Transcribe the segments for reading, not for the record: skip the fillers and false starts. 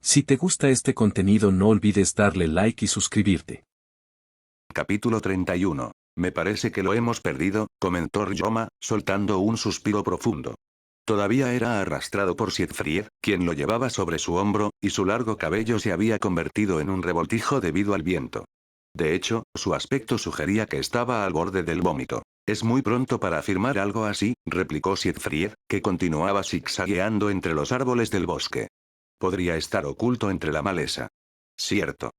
Si te gusta este contenido no olvides darle like y suscribirte. Capítulo 31. Me parece que lo hemos perdido, comentó Ryoma, soltando un suspiro profundo. Todavía era arrastrado por Siegfried, quien lo llevaba sobre su hombro, y su largo cabello se había convertido en un revoltijo debido al viento. De hecho, su aspecto sugería que estaba al borde del vómito. Es muy pronto para afirmar algo así, replicó Siegfried, que continuaba zigzagueando entre los árboles del bosque. Podría estar oculto entre la maleza. Cierto.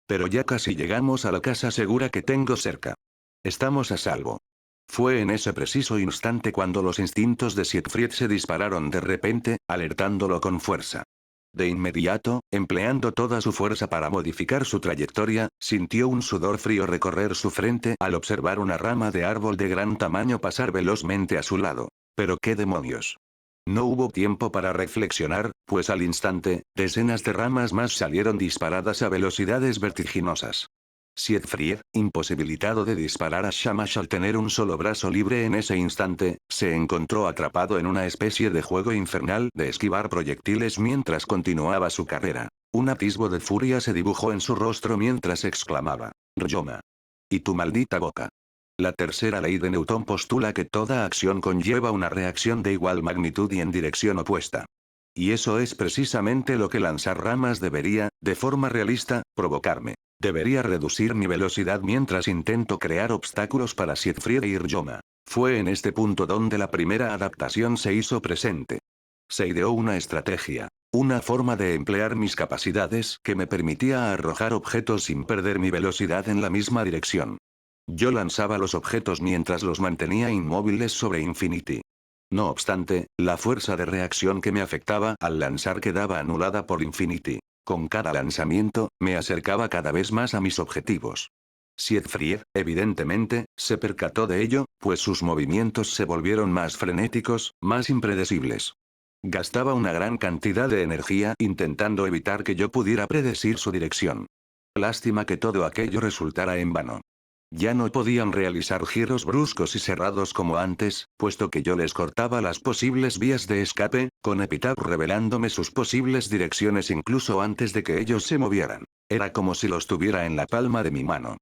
Pero ya casi llegamos a la casa segura que tengo cerca. Estamos a salvo. Fue en ese preciso instante cuando los instintos de Siegfried se dispararon de repente, alertándolo con fuerza. De inmediato, empleando toda su fuerza para modificar su trayectoria, sintió un sudor frío recorrer su frente al observar una rama de árbol de gran tamaño pasar velozmente a su lado. ¿Pero qué demonios? No hubo tiempo para reflexionar, pues al instante, decenas de ramas más salieron disparadas a velocidades vertiginosas. Siegfried, imposibilitado de disparar a Shamash al tener un solo brazo libre en ese instante, se encontró atrapado en una especie de juego infernal de esquivar proyectiles mientras continuaba su carrera. Un atisbo de furia se dibujó en su rostro mientras exclamaba: Ryoma. Y tu maldita boca. La tercera ley de Newton postula que toda acción conlleva una reacción de igual magnitud y en dirección opuesta. Y eso es precisamente lo que lanzar ramas debería, de forma realista, provocarme. Debería reducir mi velocidad mientras intento crear obstáculos para Siegfried y Ryoma. Fue en este punto donde la primera adaptación se hizo presente. Se ideó una estrategia. Una forma de emplear mis capacidades que me permitía arrojar objetos sin perder mi velocidad en la misma dirección. Yo lanzaba los objetos mientras los mantenía inmóviles sobre Infinity. No obstante, la fuerza de reacción que me afectaba al lanzar quedaba anulada por Infinity. Con cada lanzamiento, me acercaba cada vez más a mis objetivos. Siegfried, evidentemente, se percató de ello, pues sus movimientos se volvieron más frenéticos, más impredecibles. Gastaba una gran cantidad de energía intentando evitar que yo pudiera predecir su dirección. Lástima que todo aquello resultara en vano. Ya no podían realizar giros bruscos y cerrados como antes, puesto que yo les cortaba las posibles vías de escape, con Epitaph revelándome sus posibles direcciones incluso antes de que ellos se movieran. Era como si los tuviera en la palma de mi mano.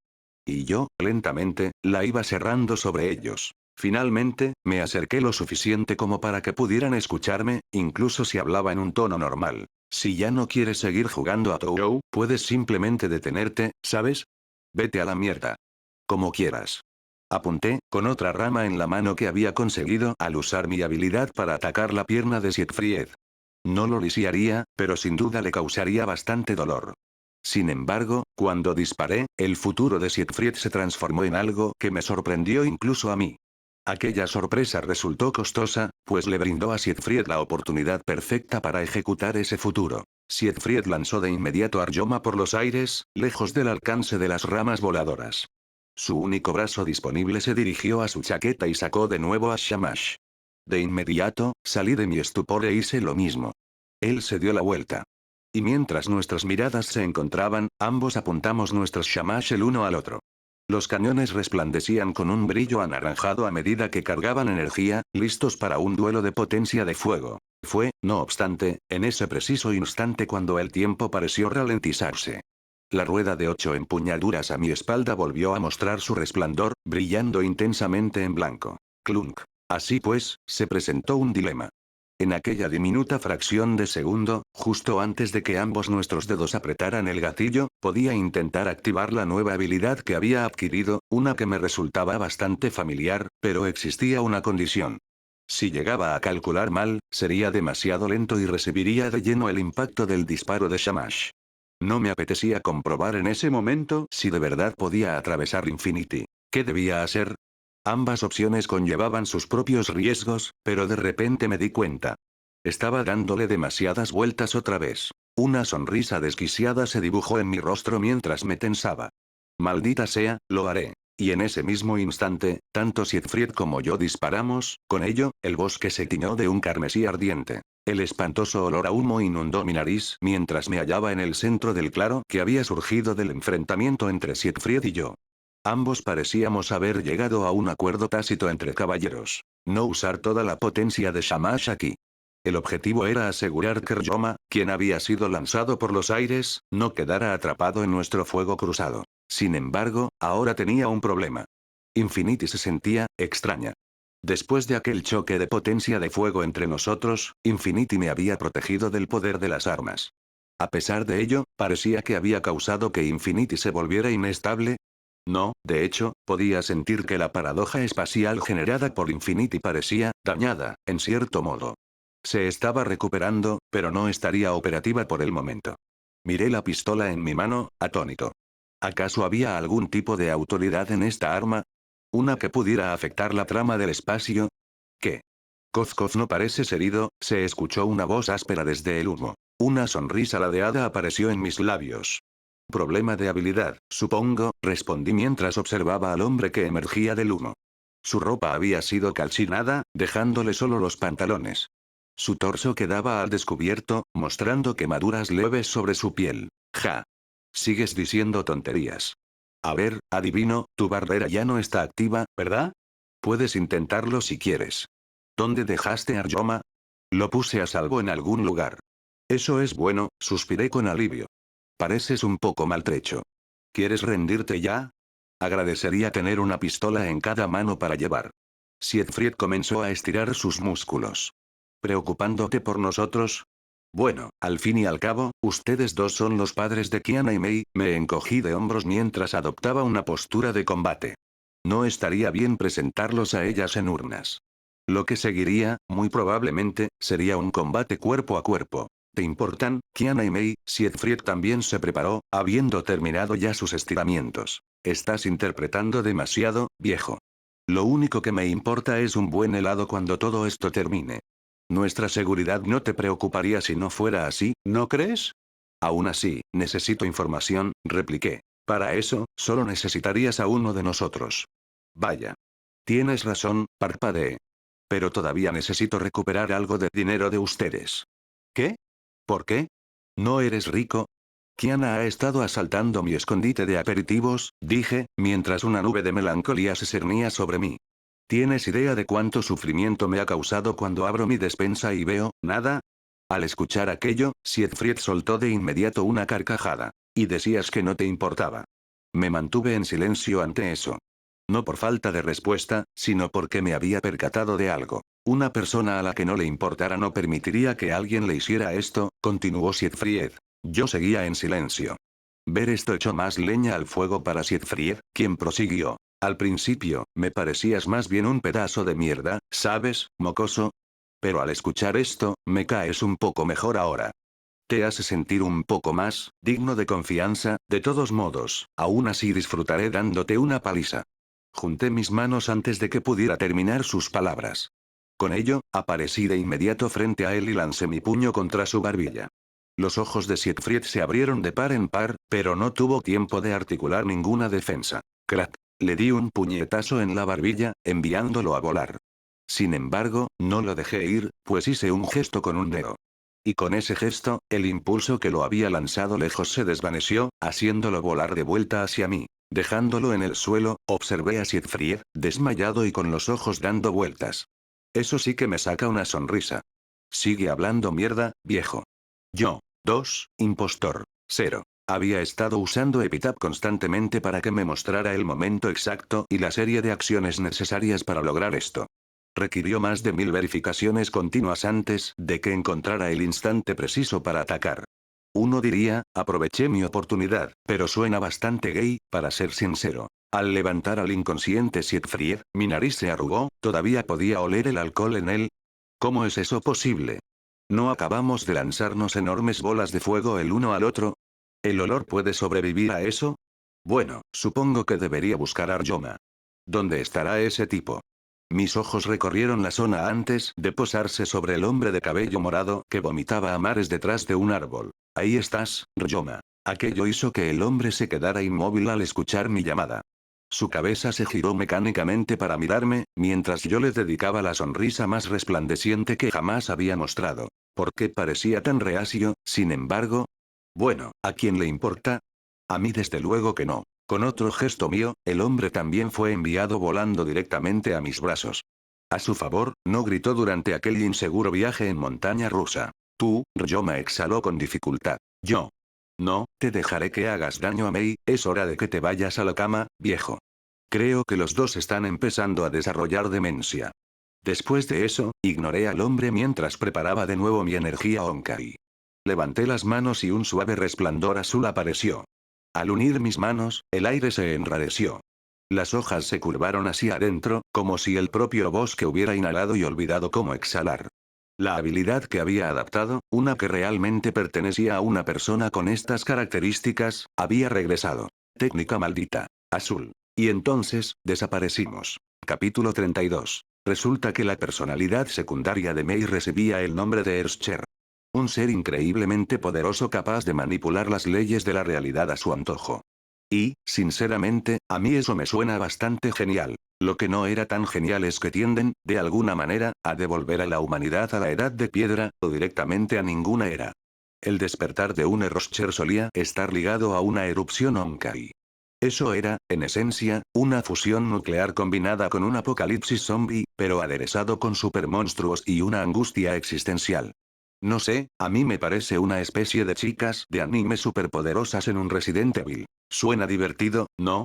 Y yo, lentamente, la iba cerrando sobre ellos. Finalmente, me acerqué lo suficiente como para que pudieran escucharme, incluso si hablaba en un tono normal. Si ya no quieres seguir jugando a Touhou, puedes simplemente detenerte, ¿sabes? Vete a la mierda. Como quieras. Apunté, con otra rama en la mano que había conseguido al usar mi habilidad para atacar la pierna de Siegfried. No lo lisiaría, pero sin duda le causaría bastante dolor. Sin embargo, cuando disparé, el futuro de Siegfried se transformó en algo que me sorprendió incluso a mí. Aquella sorpresa resultó costosa, pues le brindó a Siegfried la oportunidad perfecta para ejecutar ese futuro. Siegfried lanzó de inmediato a Ryoma por los aires, lejos del alcance de las ramas voladoras. Su único brazo disponible se dirigió a su chaqueta y sacó de nuevo a Shamash. De inmediato, salí de mi estupor e hice lo mismo. Él se dio la vuelta. Y mientras nuestras miradas se encontraban, ambos apuntamos nuestros Shamash el uno al otro. Los cañones resplandecían con un brillo anaranjado a medida que cargaban energía, listos para un duelo de potencia de fuego. Fue, no obstante, en ese preciso instante cuando el tiempo pareció ralentizarse. La rueda de 8 empuñaduras a mi espalda volvió a mostrar su resplandor, brillando intensamente en blanco. Clunk. Así pues, se presentó un dilema. En aquella diminuta fracción de segundo, justo antes de que ambos nuestros dedos apretaran el gatillo, podía intentar activar la nueva habilidad que había adquirido, una que me resultaba bastante familiar, pero existía una condición. Si llegaba a calcular mal, sería demasiado lento y recibiría de lleno el impacto del disparo de Shamash. No me apetecía comprobar en ese momento si de verdad podía atravesar Infinity. ¿Qué debía hacer? Ambas opciones conllevaban sus propios riesgos, pero de repente me di cuenta. Estaba dándole demasiadas vueltas otra vez. Una sonrisa desquiciada se dibujó en mi rostro mientras me tensaba. Maldita sea, lo haré. Y en ese mismo instante, tanto Siegfried como yo disparamos, con ello, el bosque se tiñó de un carmesí ardiente. El espantoso olor a humo inundó mi nariz mientras me hallaba en el centro del claro que había surgido del enfrentamiento entre Siegfried y yo. Ambos parecíamos haber llegado a un acuerdo tácito entre caballeros. No usar toda la potencia de Shamash aquí. El objetivo era asegurar que Ryoma, quien había sido lanzado por los aires, no quedara atrapado en nuestro fuego cruzado. Sin embargo, ahora tenía un problema. Infinity se sentía extraña. Después de aquel choque de potencia de fuego entre nosotros, Infinity me había protegido del poder de las armas. A pesar de ello, parecía que había causado que Infinity se volviera inestable. No, de hecho, podía sentir que la paradoja espacial generada por Infinity parecía dañada, en cierto modo. Se estaba recuperando, pero no estaría operativa por el momento. Miré la pistola en mi mano, atónito. ¿Acaso había algún tipo de autoridad en esta arma? ¿Una que pudiera afectar la trama del espacio? ¿Qué? Kozkov no pareces herido, se escuchó una voz áspera desde el humo. Una sonrisa ladeada apareció en mis labios. Problema de habilidad, supongo, respondí mientras observaba al hombre que emergía del humo. Su ropa había sido calcinada, dejándole solo los pantalones. Su torso quedaba al descubierto, mostrando quemaduras leves sobre su piel. Ja. Sigues diciendo tonterías. A ver, adivino, tu barrera ya no está activa, ¿verdad? Puedes intentarlo si quieres. ¿Dónde dejaste a Ryoma? Lo puse a salvo en algún lugar. Eso es bueno, suspiré con alivio. Pareces un poco maltrecho. ¿Quieres rendirte ya? Agradecería tener una pistola en cada mano para llevar. Siegfried comenzó a estirar sus músculos. ¿Preocupándote por nosotros? Bueno, al fin y al cabo, ustedes dos son los padres de Kiana y Mei, me encogí de hombros mientras adoptaba una postura de combate. No estaría bien presentarlos a ellas en urnas. Lo que seguiría, muy probablemente, sería un combate cuerpo a cuerpo. ¿Te importan, Kiana y Mei? Siegfried también se preparó, habiendo terminado ya sus estiramientos. Estás interpretando demasiado, viejo. Lo único que me importa es un buen helado cuando todo esto termine. Nuestra seguridad no te preocuparía si no fuera así, ¿no crees? Aún así, necesito información, repliqué. Para eso, solo necesitarías a uno de nosotros. Vaya. Tienes razón, parpadeé. Pero todavía necesito recuperar algo de dinero de ustedes. ¿Qué? ¿Por qué? ¿No eres rico? Kiana ha estado asaltando mi escondite de aperitivos, dije, mientras una nube de melancolía se cernía sobre mí. ¿Tienes idea de cuánto sufrimiento me ha causado cuando abro mi despensa y veo, nada? Al escuchar aquello, Siegfried soltó de inmediato una carcajada. Y decías que no te importaba. Me mantuve en silencio ante eso. No por falta de respuesta, sino porque me había percatado de algo. Una persona a la que no le importara no permitiría que alguien le hiciera esto, continuó Siegfried. Yo seguía en silencio. Ver esto echó más leña al fuego para Siegfried, quien prosiguió. Al principio, me parecías más bien un pedazo de mierda, ¿sabes, mocoso? Pero al escuchar esto, me caes un poco mejor ahora. Te hace sentir un poco más, digno de confianza, de todos modos, aún así disfrutaré dándote una paliza. Junté mis manos antes de que pudiera terminar sus palabras. Con ello, aparecí de inmediato frente a él y lancé mi puño contra su barbilla. Los ojos de Siegfried se abrieron de par en par, pero no tuvo tiempo de articular ninguna defensa. Crack. Le di un puñetazo en la barbilla, enviándolo a volar. Sin embargo, no lo dejé ir, pues hice un gesto con un dedo. Y con ese gesto, el impulso que lo había lanzado lejos se desvaneció, haciéndolo volar de vuelta hacia mí. Dejándolo en el suelo, observé a Siegfried, desmayado y con los ojos dando vueltas. Eso sí que me saca una sonrisa. Sigue hablando mierda, viejo. Yo. 2, impostor. 0. Había estado usando Epitaph constantemente para que me mostrara el momento exacto y la serie de acciones necesarias para lograr esto. Requirió más de 1000 verificaciones continuas antes de que encontrara el instante preciso para atacar. Uno diría, aproveché mi oportunidad, pero suena bastante gay, para ser sincero. Al levantar al inconsciente Siegfried, mi nariz se arrugó, todavía podía oler el alcohol en él. ¿Cómo es eso posible? ¿No acabamos de lanzarnos enormes bolas de fuego el uno al otro? ¿El olor puede sobrevivir a eso? Bueno, supongo que debería buscar a Ryoma. ¿Dónde estará ese tipo? Mis ojos recorrieron la zona antes de posarse sobre el hombre de cabello morado que vomitaba a mares detrás de un árbol. Ahí estás, Ryoma. Aquello hizo que el hombre se quedara inmóvil al escuchar mi llamada. Su cabeza se giró mecánicamente para mirarme, mientras yo le dedicaba la sonrisa más resplandeciente que jamás había mostrado. ¿Por qué parecía tan reacio, sin embargo? Bueno, ¿a quién le importa? A mí desde luego que no. Con otro gesto mío, el hombre también fue enviado volando directamente a mis brazos. A su favor, no gritó durante aquel inseguro viaje en montaña rusa. Tú, Ryoma exhaló con dificultad. Yo. No, te dejaré que hagas daño a Mei, es hora de que te vayas a la cama, viejo. Creo que los dos están empezando a desarrollar demencia. Después de eso, ignoré al hombre mientras preparaba de nuevo mi energía Honkai. Levanté las manos y un suave resplandor azul apareció. Al unir mis manos, el aire se enrareció. Las hojas se curvaron hacia adentro, como si el propio bosque hubiera inhalado y olvidado cómo exhalar. La habilidad que había adaptado, una que realmente pertenecía a una persona con estas características, había regresado. Técnica maldita. Azul. Y entonces, desaparecimos. Capítulo 32. Resulta que la personalidad secundaria de Mei recibía el nombre de Erscher. Un ser increíblemente poderoso capaz de manipular las leyes de la realidad a su antojo. Y, sinceramente, a mí eso me suena bastante genial. Lo que no era tan genial es que tienden, de alguna manera, a devolver a la humanidad a la edad de piedra, o directamente a ninguna era. El despertar de un Erscher solía estar ligado a una erupción Honkai. Eso era, en esencia, una fusión nuclear combinada con un apocalipsis zombie, pero aderezado con supermonstruos y una angustia existencial. No sé, a mí me parece una especie de chicas de anime superpoderosas en un Resident Evil. Suena divertido, ¿no?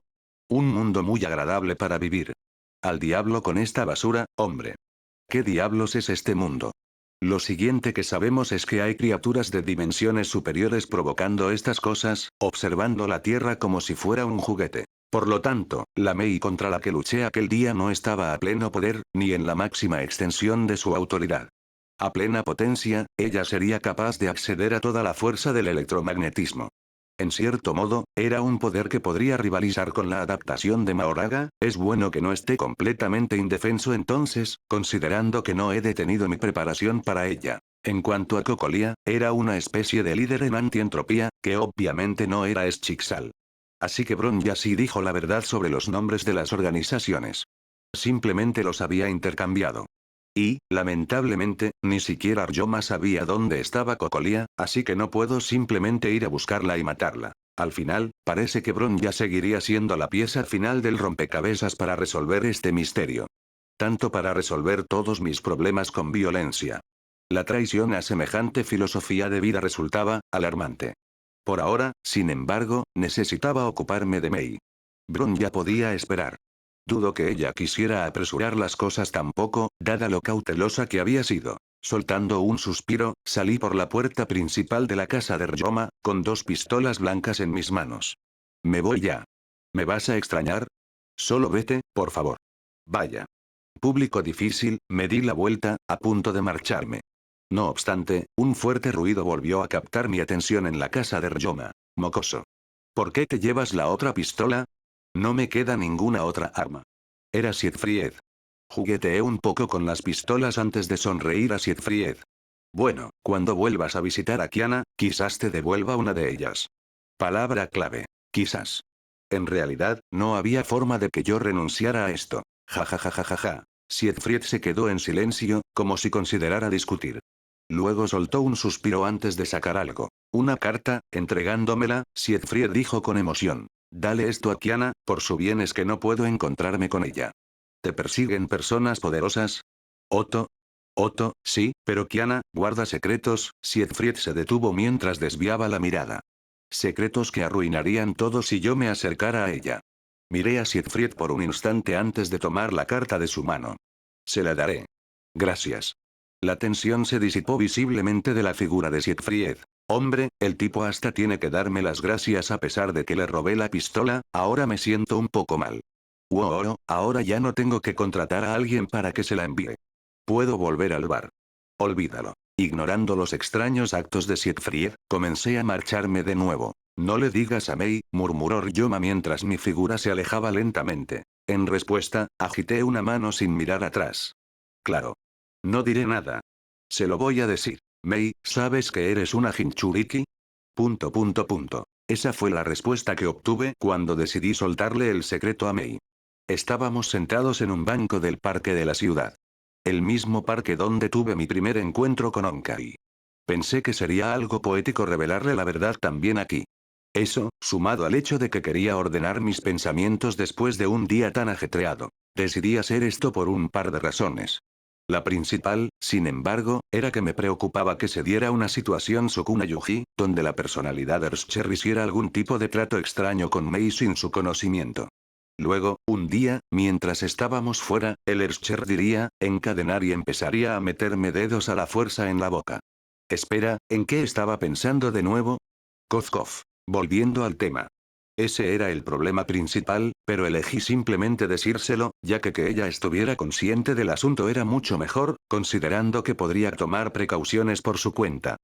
Un mundo muy agradable para vivir. Al diablo con esta basura, hombre. ¿Qué diablos es este mundo? Lo siguiente que sabemos es que hay criaturas de dimensiones superiores provocando estas cosas, observando la Tierra como si fuera un juguete. Por lo tanto, la Mei contra la que luché aquel día no estaba a pleno poder, ni en la máxima extensión de su autoridad. A plena potencia, ella sería capaz de acceder a toda la fuerza del electromagnetismo. En cierto modo, era un poder que podría rivalizar con la adaptación de Mahoraga. Es bueno que no esté completamente indefenso entonces, considerando que no he detenido mi preparación para ella. En cuanto a Cocolia, era una especie de líder en antientropía, que obviamente no era Schixal. Así que Bron ya sí dijo la verdad sobre los nombres de las organizaciones. Simplemente los había intercambiado. Y, lamentablemente, ni siquiera Ryoma sabía dónde estaba Cocolia, así que no puedo simplemente ir a buscarla y matarla. Al final, parece que Bron ya seguiría siendo la pieza final del rompecabezas para resolver este misterio. Tanto para resolver todos mis problemas con violencia. La traición a semejante filosofía de vida resultaba alarmante. Por ahora, sin embargo, necesitaba ocuparme de Mei. Bron ya podía esperar. Dudo que ella quisiera apresurar las cosas tampoco, dada lo cautelosa que había sido. Soltando un suspiro, salí por la puerta principal de la casa de Ryoma, con 2 pistolas blancas en mis manos. Me voy ya. ¿Me vas a extrañar? Solo vete, por favor. Vaya. Público difícil, me di la vuelta, a punto de marcharme. No obstante, un fuerte ruido volvió a captar mi atención en la casa de Ryoma. Mocoso. ¿Por qué te llevas la otra pistola? No me queda ninguna otra arma. Era Siegfried. Jugueteé un poco con las pistolas antes de sonreír a Siegfried. Bueno, cuando vuelvas a visitar a Kiana, quizás te devuelva una de ellas. Palabra clave. Quizás. En realidad, no había forma de que yo renunciara a esto. Ja ja ja ja ja ja. Siegfried se quedó en silencio, como si considerara discutir. Luego soltó un suspiro antes de sacar algo. Una carta, entregándomela, Siegfried dijo con emoción. Dale esto a Kiana, por su bien es que no puedo encontrarme con ella. ¿Te persiguen personas poderosas? Otto. Otto, sí, pero Kiana, guarda secretos. Siegfried se detuvo mientras desviaba la mirada. Secretos que arruinarían todo si yo me acercara a ella. Miré a Siegfried por un instante antes de tomar la carta de su mano. Se la daré. Gracias. La tensión se disipó visiblemente de la figura de Siegfried. Hombre, el tipo hasta tiene que darme las gracias a pesar de que le robé la pistola, ahora me siento un poco mal. Wow, ahora ya no tengo que contratar a alguien para que se la envíe. Puedo volver al bar. Olvídalo. Ignorando los extraños actos de Siegfried, comencé a marcharme de nuevo. No le digas a Mei, murmuró Ryoma mientras mi figura se alejaba lentamente. En respuesta, agité una mano sin mirar atrás. Claro. No diré nada. Se lo voy a decir. Mei, ¿sabes que eres una Jinchuriki? Punto punto punto. Esa fue la respuesta que obtuve cuando decidí soltarle el secreto a Mei. Estábamos sentados en un banco del parque de la ciudad. El mismo parque donde tuve mi primer encuentro con Honkai. Pensé que sería algo poético revelarle la verdad también aquí. Eso, sumado al hecho de que quería ordenar mis pensamientos después de un día tan ajetreado. Decidí hacer esto por un par de razones. La principal, sin embargo, era que me preocupaba que se diera una situación Sukuna Yuji, donde la personalidad de Earthshare hiciera algún tipo de trato extraño con Mei sin su conocimiento. Luego, un día, mientras estábamos fuera, el Earthshare diría, encadenar y empezaría a meterme dedos a la fuerza en la boca. Espera, ¿en qué estaba pensando de nuevo? Kof. Volviendo al tema. Ese era el problema principal, pero elegí simplemente decírselo, ya que ella estuviera consciente del asunto era mucho mejor, considerando que podría tomar precauciones por su cuenta.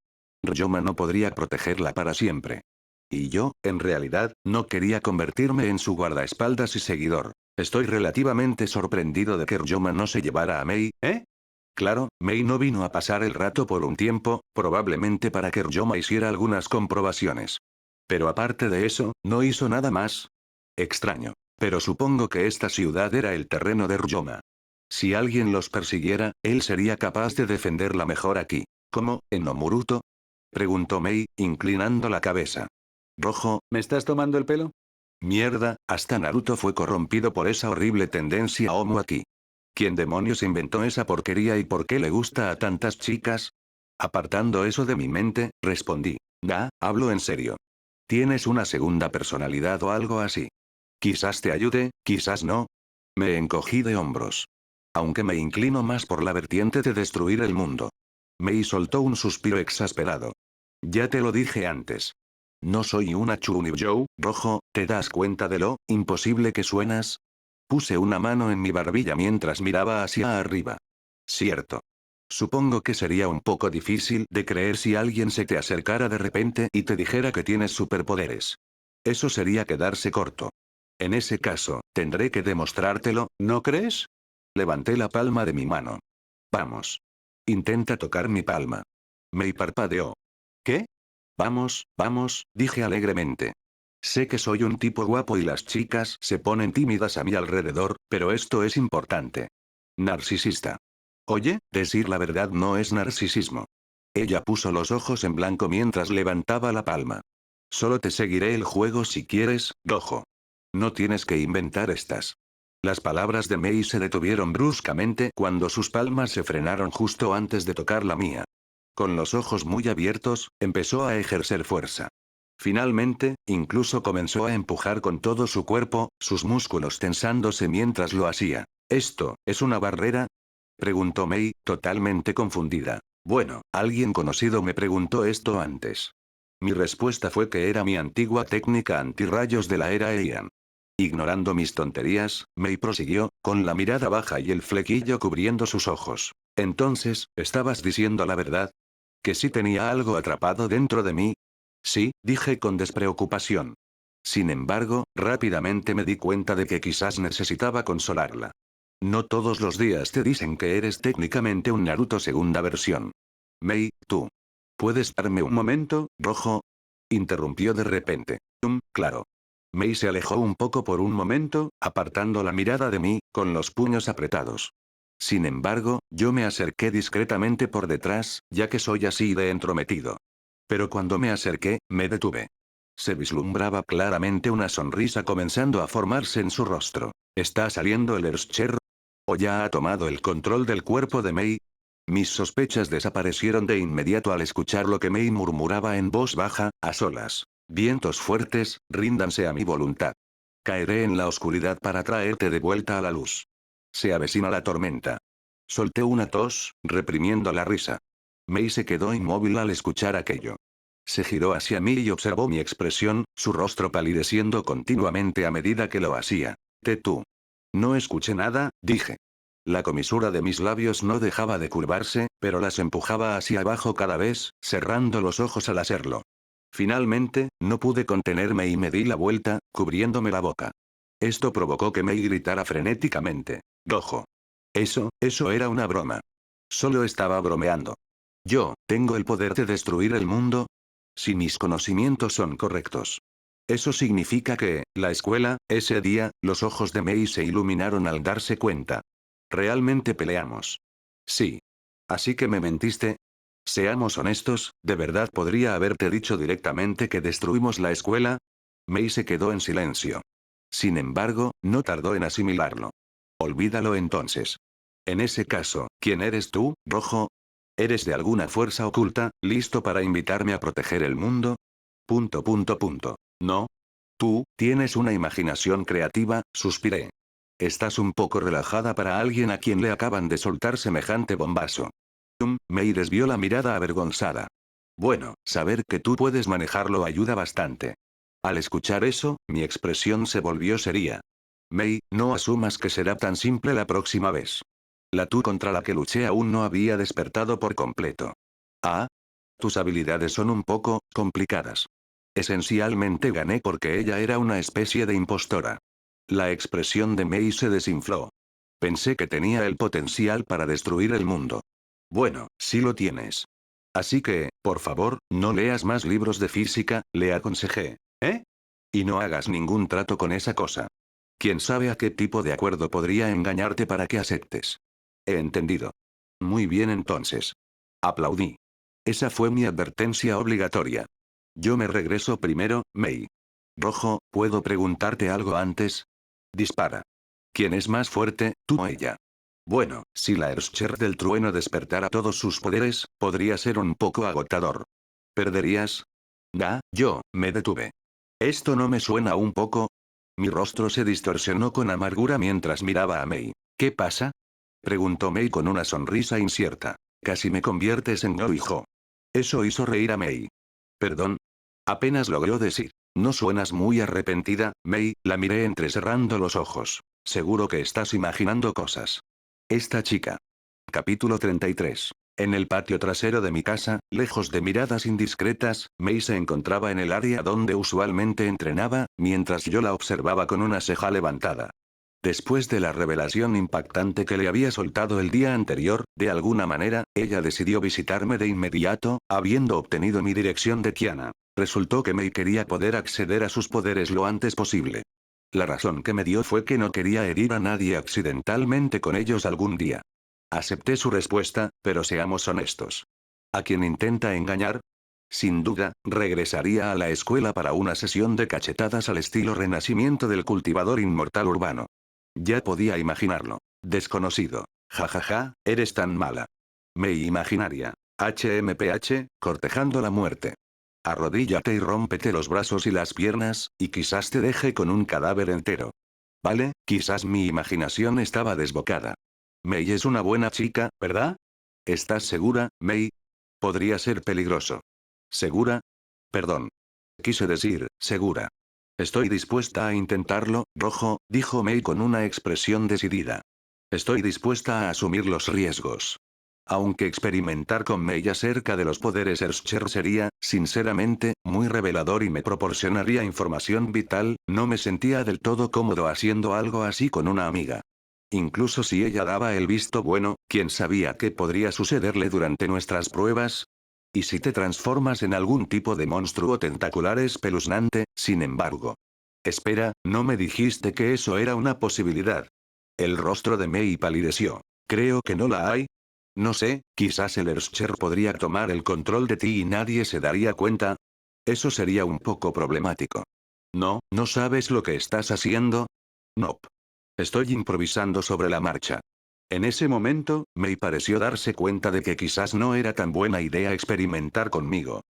Ryoma no podría protegerla para siempre. Y yo, en realidad, no quería convertirme en su guardaespaldas y seguidor. Estoy relativamente sorprendido de que Ryoma no se llevara a Mei, ¿eh? Claro, Mei no vino a pasar el rato por un tiempo, probablemente para que Ryoma hiciera algunas comprobaciones. Pero aparte de eso, no hizo nada más. Extraño. Pero supongo que esta ciudad era el terreno de Ryoma. Si alguien los persiguiera, él sería capaz de defenderla mejor aquí. ¿Cómo, en Omuruto? Preguntó Mei, inclinando la cabeza. Rojo, ¿me estás tomando el pelo? Mierda, hasta Naruto fue corrompido por esa horrible tendencia Omu aquí. ¿Quién demonios inventó esa porquería y por qué le gusta a tantas chicas? Apartando eso de mi mente, respondí. Hablo en serio. ¿Tienes una segunda personalidad o algo así? Quizás te ayude, quizás no. Me encogí de hombros. Aunque me inclino más por la vertiente de destruir el mundo. Mei soltó un suspiro exasperado. Ya te lo dije antes. No soy una Chunibyo, rojo, ¿te das cuenta de lo imposible que suenas? Puse una mano en mi barbilla mientras miraba hacia arriba. Cierto. Supongo que sería un poco difícil de creer si alguien se te acercara de repente y te dijera que tienes superpoderes. Eso sería quedarse corto. En ese caso, tendré que demostrártelo, ¿no crees? Levanté la palma de mi mano. Vamos. Intenta tocar mi palma. Me parpadeó. ¿Qué? Vamos, dije alegremente. Sé que soy un tipo guapo y las chicas se ponen tímidas a mi alrededor, pero esto es importante. Narcisista. Oye, decir la verdad no es narcisismo. Ella puso los ojos en blanco mientras levantaba la palma. Solo te seguiré el juego si quieres, Gojo. No tienes que inventar estas. Las palabras de Mei se detuvieron bruscamente cuando sus palmas se frenaron justo antes de tocar la mía. Con los ojos muy abiertos, empezó a ejercer fuerza. Finalmente, incluso comenzó a empujar con todo su cuerpo, sus músculos tensándose mientras lo hacía. ¿Esto es una barrera? Preguntó Mei, totalmente confundida. Bueno, alguien conocido me preguntó esto antes. Mi respuesta fue que era mi antigua técnica antirrayos de la era Heian. Ignorando mis tonterías, Mei prosiguió, con la mirada baja y el flequillo cubriendo sus ojos. Entonces, ¿estabas diciendo la verdad? ¿Que sí tenía algo atrapado dentro de mí? Sí, dije con despreocupación. Sin embargo, rápidamente me di cuenta de que quizás necesitaba consolarla. No todos los días te dicen que eres técnicamente un Naruto segunda versión. Mei, tú. ¿Puedes darme un momento, rojo? Interrumpió de repente. Claro. Mei se alejó un poco por un momento, apartando la mirada de mí, con los puños apretados. Sin embargo, yo me acerqué discretamente por detrás, ya que soy así de entrometido. Pero cuando me acerqué, me detuve. Se vislumbraba claramente una sonrisa comenzando a formarse en su rostro. ¿Está saliendo el Earthshare? ¿O ya ha tomado el control del cuerpo de Mei? Mis sospechas desaparecieron de inmediato al escuchar lo que Mei murmuraba en voz baja, a solas. Vientos fuertes, ríndanse a mi voluntad. Caeré en la oscuridad para traerte de vuelta a la luz. Se avecina la tormenta. Solté una tos, reprimiendo la risa. Mei se quedó inmóvil al escuchar aquello. Se giró hacia mí y observó mi expresión, su rostro palideciendo continuamente a medida que lo hacía. Tú. No escuché nada, dije. La comisura de mis labios no dejaba de curvarse, pero las empujaba hacia abajo cada vez, cerrando los ojos al hacerlo. Finalmente, no pude contenerme y me di la vuelta, cubriéndome la boca. Esto provocó que Mei gritara frenéticamente. Gojo. Eso era una broma. Solo estaba bromeando. Yo, ¿tengo el poder de destruir el mundo? Si mis conocimientos son correctos. Eso significa que, la escuela, ese día, los ojos de Mei se iluminaron al darse cuenta. ¿Realmente peleamos? Sí. ¿Así que me mentiste? Seamos honestos, ¿de verdad podría haberte dicho directamente que destruimos la escuela? Mei se quedó en silencio. Sin embargo, no tardó en asimilarlo. Olvídalo entonces. En ese caso, ¿quién eres tú, Rojo? ¿Eres de alguna fuerza oculta, listo para invitarme a proteger el mundo? No. Tú, tienes una imaginación creativa, suspiré. Estás un poco relajada para alguien a quien le acaban de soltar semejante bombazo. Mei desvió la mirada avergonzada. Bueno, saber que tú puedes manejarlo ayuda bastante. Al escuchar eso, mi expresión se volvió seria. Mei, no asumas que será tan simple la próxima vez. La tú contra la que luché aún no había despertado por completo. Ah, tus habilidades son un poco complicadas. Esencialmente gané porque ella era una especie de impostora. La expresión de Mei se desinfló. Pensé que tenía el potencial para destruir el mundo. Bueno, sí lo tienes. Así que, por favor, no leas más libros de física, le aconsejé. ¿Eh? Y no hagas ningún trato con esa cosa. ¿Quién sabe a qué tipo de acuerdo podría engañarte para que aceptes? He entendido. Muy bien entonces. Aplaudí. Esa fue mi advertencia obligatoria. Yo me regreso primero, Mei. Rojo, ¿puedo preguntarte algo antes? Dispara. ¿Quién es más fuerte, tú o ella? Bueno, si la Erscher del trueno despertara todos sus poderes, podría ser un poco agotador. ¿Perderías? Yo, me detuve. ¿Esto no me suena un poco? Mi rostro se distorsionó con amargura mientras miraba a Mei. ¿Qué pasa? Preguntó Mei con una sonrisa incierta. Casi me conviertes en no hijo. Eso hizo reír a Mei. Perdón. Apenas logró decir. No suenas muy arrepentida, Mei, la miré entrecerrando los ojos. Seguro que estás imaginando cosas. Esta chica. Capítulo 33. En el patio trasero de mi casa, lejos de miradas indiscretas, Mei se encontraba en el área donde usualmente entrenaba, mientras yo la observaba con una ceja levantada. Después de la revelación impactante que le había soltado el día anterior, de alguna manera, ella decidió visitarme de inmediato, habiendo obtenido mi dirección de Tiana. Resultó que Mei quería poder acceder a sus poderes lo antes posible. La razón que me dio fue que no quería herir a nadie accidentalmente con ellos algún día. Acepté su respuesta, pero seamos honestos. ¿A quien intenta engañar? Sin duda, regresaría a la escuela para una sesión de cachetadas al estilo renacimiento del cultivador inmortal urbano. Ya podía imaginarlo. Desconocido. Jajaja, eres tan mala. Mei imaginaria. HMPH, cortejando la muerte. Arrodíllate y rómpete los brazos y las piernas, y quizás te deje con un cadáver entero. Vale, quizás mi imaginación estaba desbocada. Mei es una buena chica, ¿verdad? ¿Estás segura, Mei? Podría ser peligroso. ¿Segura? Perdón. Quise decir, segura. Estoy dispuesta a intentarlo, Rojo, dijo Mei con una expresión decidida. Estoy dispuesta a asumir los riesgos. Aunque experimentar con Mei acerca de los poderes Erscher sería, sinceramente, muy revelador y me proporcionaría información vital, no me sentía del todo cómodo haciendo algo así con una amiga. Incluso si ella daba el visto bueno, ¿quién sabía qué podría sucederle durante nuestras pruebas? ¿Y si te transformas en algún tipo de monstruo tentacular espeluznante, sin embargo? Espera, ¿no me dijiste que eso era una posibilidad? El rostro de Mei palideció. Creo que no la hay. No sé, quizás el Erscher podría tomar el control de ti y nadie se daría cuenta. Eso sería un poco problemático. No, ¿no sabes lo que estás haciendo? Nope. Estoy improvisando sobre la marcha. En ese momento, Mei pareció darse cuenta de que quizás no era tan buena idea experimentar conmigo.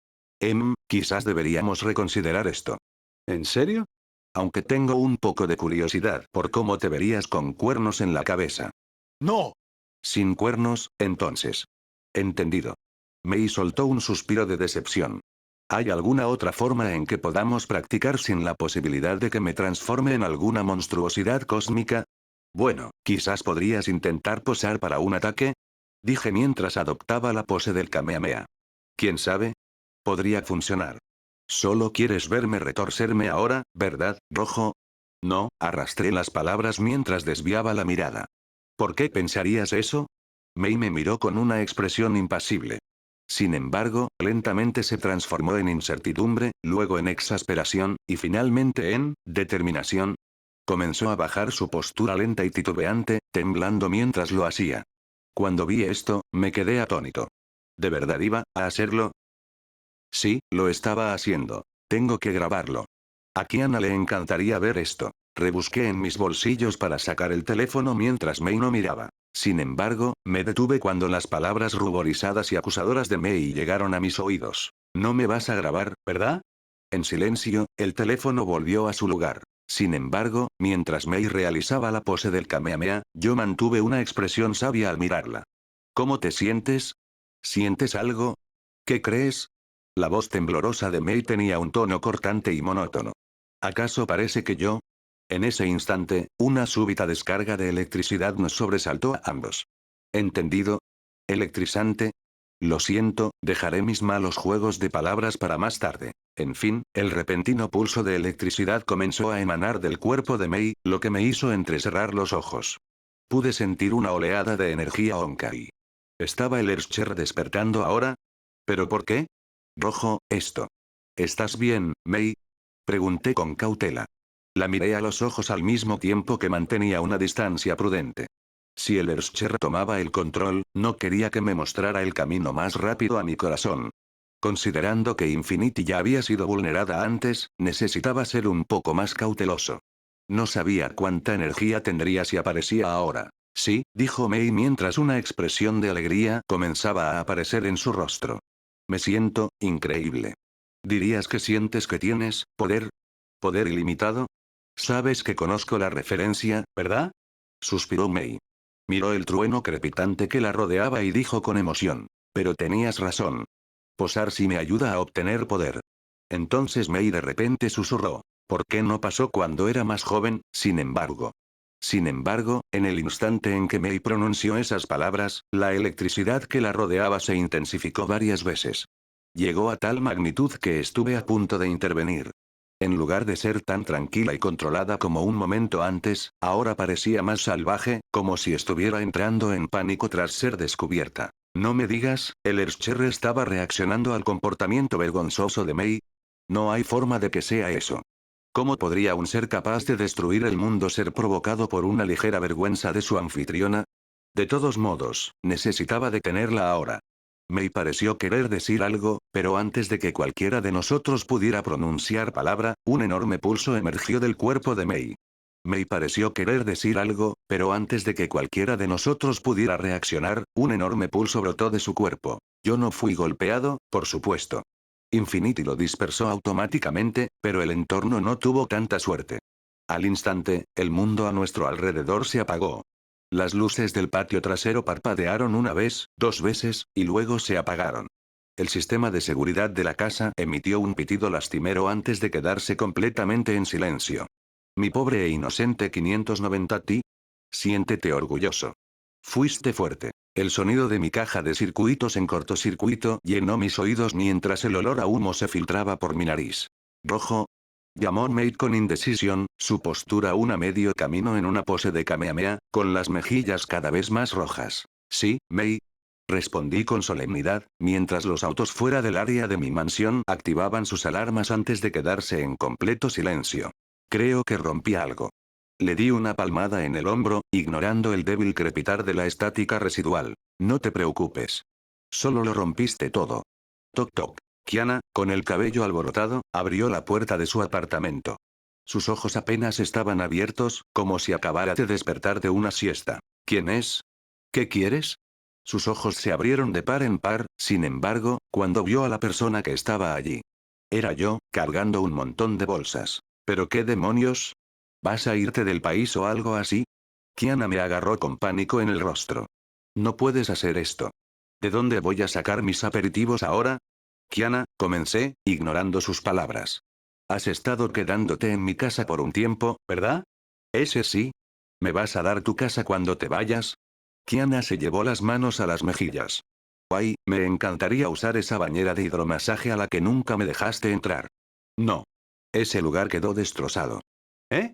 Quizás deberíamos reconsiderar esto. ¿En serio? Aunque tengo un poco de curiosidad por cómo te verías con cuernos en la cabeza. ¡No! Sin cuernos, entonces. Entendido. Mei soltó un suspiro de decepción. ¿Hay alguna otra forma en que podamos practicar sin la posibilidad de que me transforme en alguna monstruosidad cósmica? Bueno, quizás podrías intentar posar para un ataque. Dije mientras adoptaba la pose del Kamehameha. ¿Quién sabe? Podría funcionar. Solo quieres verme retorcerme ahora, ¿verdad, Rojo? No, arrastré las palabras mientras desviaba la mirada. ¿Por qué pensarías eso? Mei me miró con una expresión impasible. Sin embargo, lentamente se transformó en incertidumbre, luego en exasperación, y finalmente en determinación. Comenzó a bajar su postura lenta y titubeante, temblando mientras lo hacía. Cuando vi esto, me quedé atónito. ¿De verdad iba a hacerlo? Sí, lo estaba haciendo. Tengo que grabarlo. A Kiana le encantaría ver esto. Rebusqué en mis bolsillos para sacar el teléfono mientras Mei no miraba. Sin embargo, me detuve cuando las palabras ruborizadas y acusadoras de Mei llegaron a mis oídos. No me vas a grabar, ¿verdad? En silencio, el teléfono volvió a su lugar. Sin embargo, mientras Mei realizaba la pose del Kamehameha, yo mantuve una expresión sabia al mirarla. ¿Cómo te sientes? ¿Sientes algo? ¿Qué crees? La voz temblorosa de Mei tenía un tono cortante y monótono. ¿Acaso parece que yo? En ese instante, una súbita descarga de electricidad nos sobresaltó a ambos. ¿Entendido? ¿Electrizante? Lo siento, dejaré mis malos juegos de palabras para más tarde. En fin, el repentino pulso de electricidad comenzó a emanar del cuerpo de Mei, lo que me hizo entrecerrar los ojos. Pude sentir una oleada de energía Onkai. ¿Estaba el Earthshare despertando ahora? ¿Pero por qué? Rojo, esto. ¿Estás bien, Mei? Pregunté con cautela. La miré a los ojos al mismo tiempo que mantenía una distancia prudente. Si el Earthshare tomaba el control, no quería que me mostrara el camino más rápido a mi corazón. Considerando que Infinity ya había sido vulnerada antes, necesitaba ser un poco más cauteloso. No sabía cuánta energía tendría si aparecía ahora. Sí, dijo Mei mientras una expresión de alegría comenzaba a aparecer en su rostro. Me siento increíble. ¿Dirías que sientes que tienes poder? ¿Poder ilimitado? Sabes que conozco la referencia, ¿verdad? Suspiró Mei. Miró el trueno crepitante que la rodeaba y dijo con emoción. Pero tenías razón. Posar sí me ayuda a obtener poder. Entonces Mei de repente susurró. ¿Por qué no pasó cuando era más joven, sin embargo? Sin embargo, en el instante en que Mei pronunció esas palabras, la electricidad que la rodeaba se intensificó varias veces. Llegó a tal magnitud que estuve a punto de intervenir. En lugar de ser tan tranquila y controlada como un momento antes, ahora parecía más salvaje, como si estuviera entrando en pánico tras ser descubierta. No me digas, el Earthshare estaba reaccionando al comportamiento vergonzoso de Mei. No hay forma de que sea eso. ¿Cómo podría un ser capaz de destruir el mundo ser provocado por una ligera vergüenza de su anfitriona? De todos modos, necesitaba detenerla ahora. Mei pareció querer decir algo, pero antes de que cualquiera de nosotros pudiera pronunciar palabra, un enorme pulso emergió del cuerpo de Mei. Mei pareció querer decir algo, pero antes de que cualquiera de nosotros pudiera reaccionar, un enorme pulso brotó de su cuerpo. Yo no fui golpeado, por supuesto. Infinity lo dispersó automáticamente, pero el entorno no tuvo tanta suerte. Al instante, el mundo a nuestro alrededor se apagó. Las luces del patio trasero parpadearon una vez, dos veces, y luego se apagaron. El sistema de seguridad de la casa emitió un pitido lastimero antes de quedarse completamente en silencio. Mi pobre e inocente 590 Ti. Siéntete orgulloso. Fuiste fuerte. El sonido de mi caja de circuitos en cortocircuito llenó mis oídos mientras el olor a humo se filtraba por mi nariz. Rojo. Llamó Mei con indecisión, su postura aún a medio camino en una pose de Kamehameha, con las mejillas cada vez más rojas. Sí, Mei. Respondí con solemnidad, mientras los autos fuera del área de mi mansión activaban sus alarmas antes de quedarse en completo silencio. Creo que rompí algo. Le di una palmada en el hombro, ignorando el débil crepitar de la estática residual. No te preocupes. Solo lo rompiste todo. Toc toc. Kiana, con el cabello alborotado, abrió la puerta de su apartamento. Sus ojos apenas estaban abiertos, como si acabara de despertar de una siesta. ¿Quién es? ¿Qué quieres? Sus ojos se abrieron de par en par, sin embargo, cuando vio a la persona que estaba allí. Era yo, cargando un montón de bolsas. ¿Pero qué demonios? ¿Vas a irte del país o algo así? Kiana me agarró con pánico en el rostro. No puedes hacer esto. ¿De dónde voy a sacar mis aperitivos ahora? Kiana, comencé, ignorando sus palabras. Has estado quedándote en mi casa por un tiempo, ¿verdad? Ese sí. ¿Me vas a dar tu casa cuando te vayas? Kiana se llevó las manos a las mejillas. Ay, me encantaría usar esa bañera de hidromasaje a la que nunca me dejaste entrar. No. Ese lugar quedó destrozado. ¿Eh?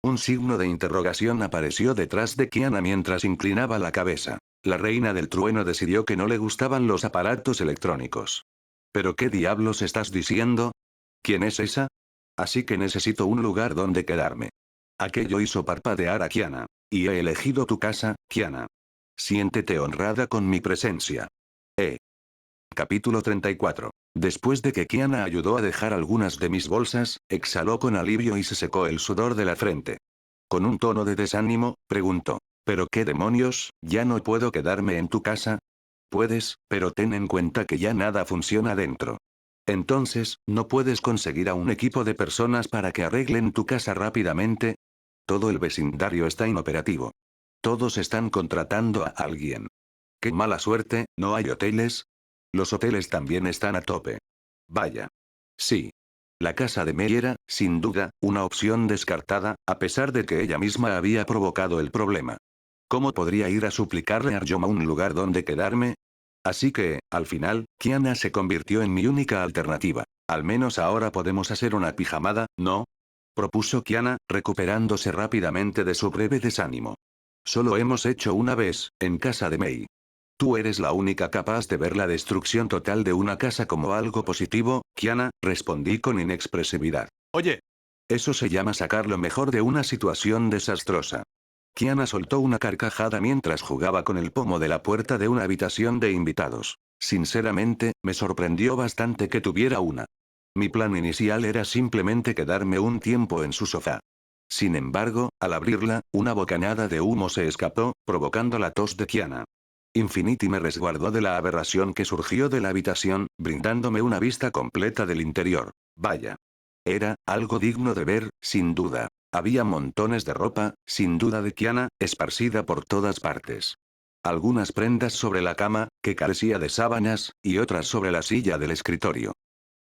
Un signo de interrogación apareció detrás de Kiana mientras inclinaba la cabeza. La reina del trueno decidió que no le gustaban los aparatos electrónicos. ¿Pero qué diablos estás diciendo? ¿Quién es esa? Así que necesito un lugar donde quedarme. Aquello hizo parpadear a Kiana. Y he elegido tu casa, Kiana. Siéntete honrada con mi presencia. Capítulo 34. Después de que Kiana ayudó a dejar algunas de mis bolsas, exhaló con alivio y se secó el sudor de la frente. Con un tono de desánimo, preguntó. ¿Pero qué demonios? ¿Ya no puedo quedarme en tu casa? Puedes, pero ten en cuenta que ya nada funciona dentro. Entonces, ¿no puedes conseguir a un equipo de personas para que arreglen tu casa rápidamente? Todo el vecindario está inoperativo. Todos están contratando a alguien. ¡Qué mala suerte! ¿No hay hoteles? Los hoteles también están a tope. Vaya. Sí. La casa de May era, sin duda, una opción descartada, a pesar de que ella misma había provocado el problema. ¿Cómo podría ir a suplicarle a Arjoma un lugar donde quedarme? Así que, al final, Kiana se convirtió en mi única alternativa. Al menos ahora podemos hacer una pijamada, ¿no? Propuso Kiana, recuperándose rápidamente de su breve desánimo. Solo hemos hecho una vez, en casa de May. Tú eres la única capaz de ver la destrucción total de una casa como algo positivo, Kiana, respondí con inexpresividad. Oye. Eso se llama sacar lo mejor de una situación desastrosa. Kiana soltó una carcajada mientras jugaba con el pomo de la puerta de una habitación de invitados. Sinceramente, me sorprendió bastante que tuviera una. Mi plan inicial era simplemente quedarme un tiempo en su sofá. Sin embargo, al abrirla, una bocanada de humo se escapó, provocando la tos de Kiana. Infinity me resguardó de la aberración que surgió de la habitación, brindándome una vista completa del interior. Vaya. Era algo digno de ver, sin duda. Había montones de ropa, sin duda de Kiana, esparcida por todas partes. Algunas prendas sobre la cama, que carecía de sábanas, y otras sobre la silla del escritorio.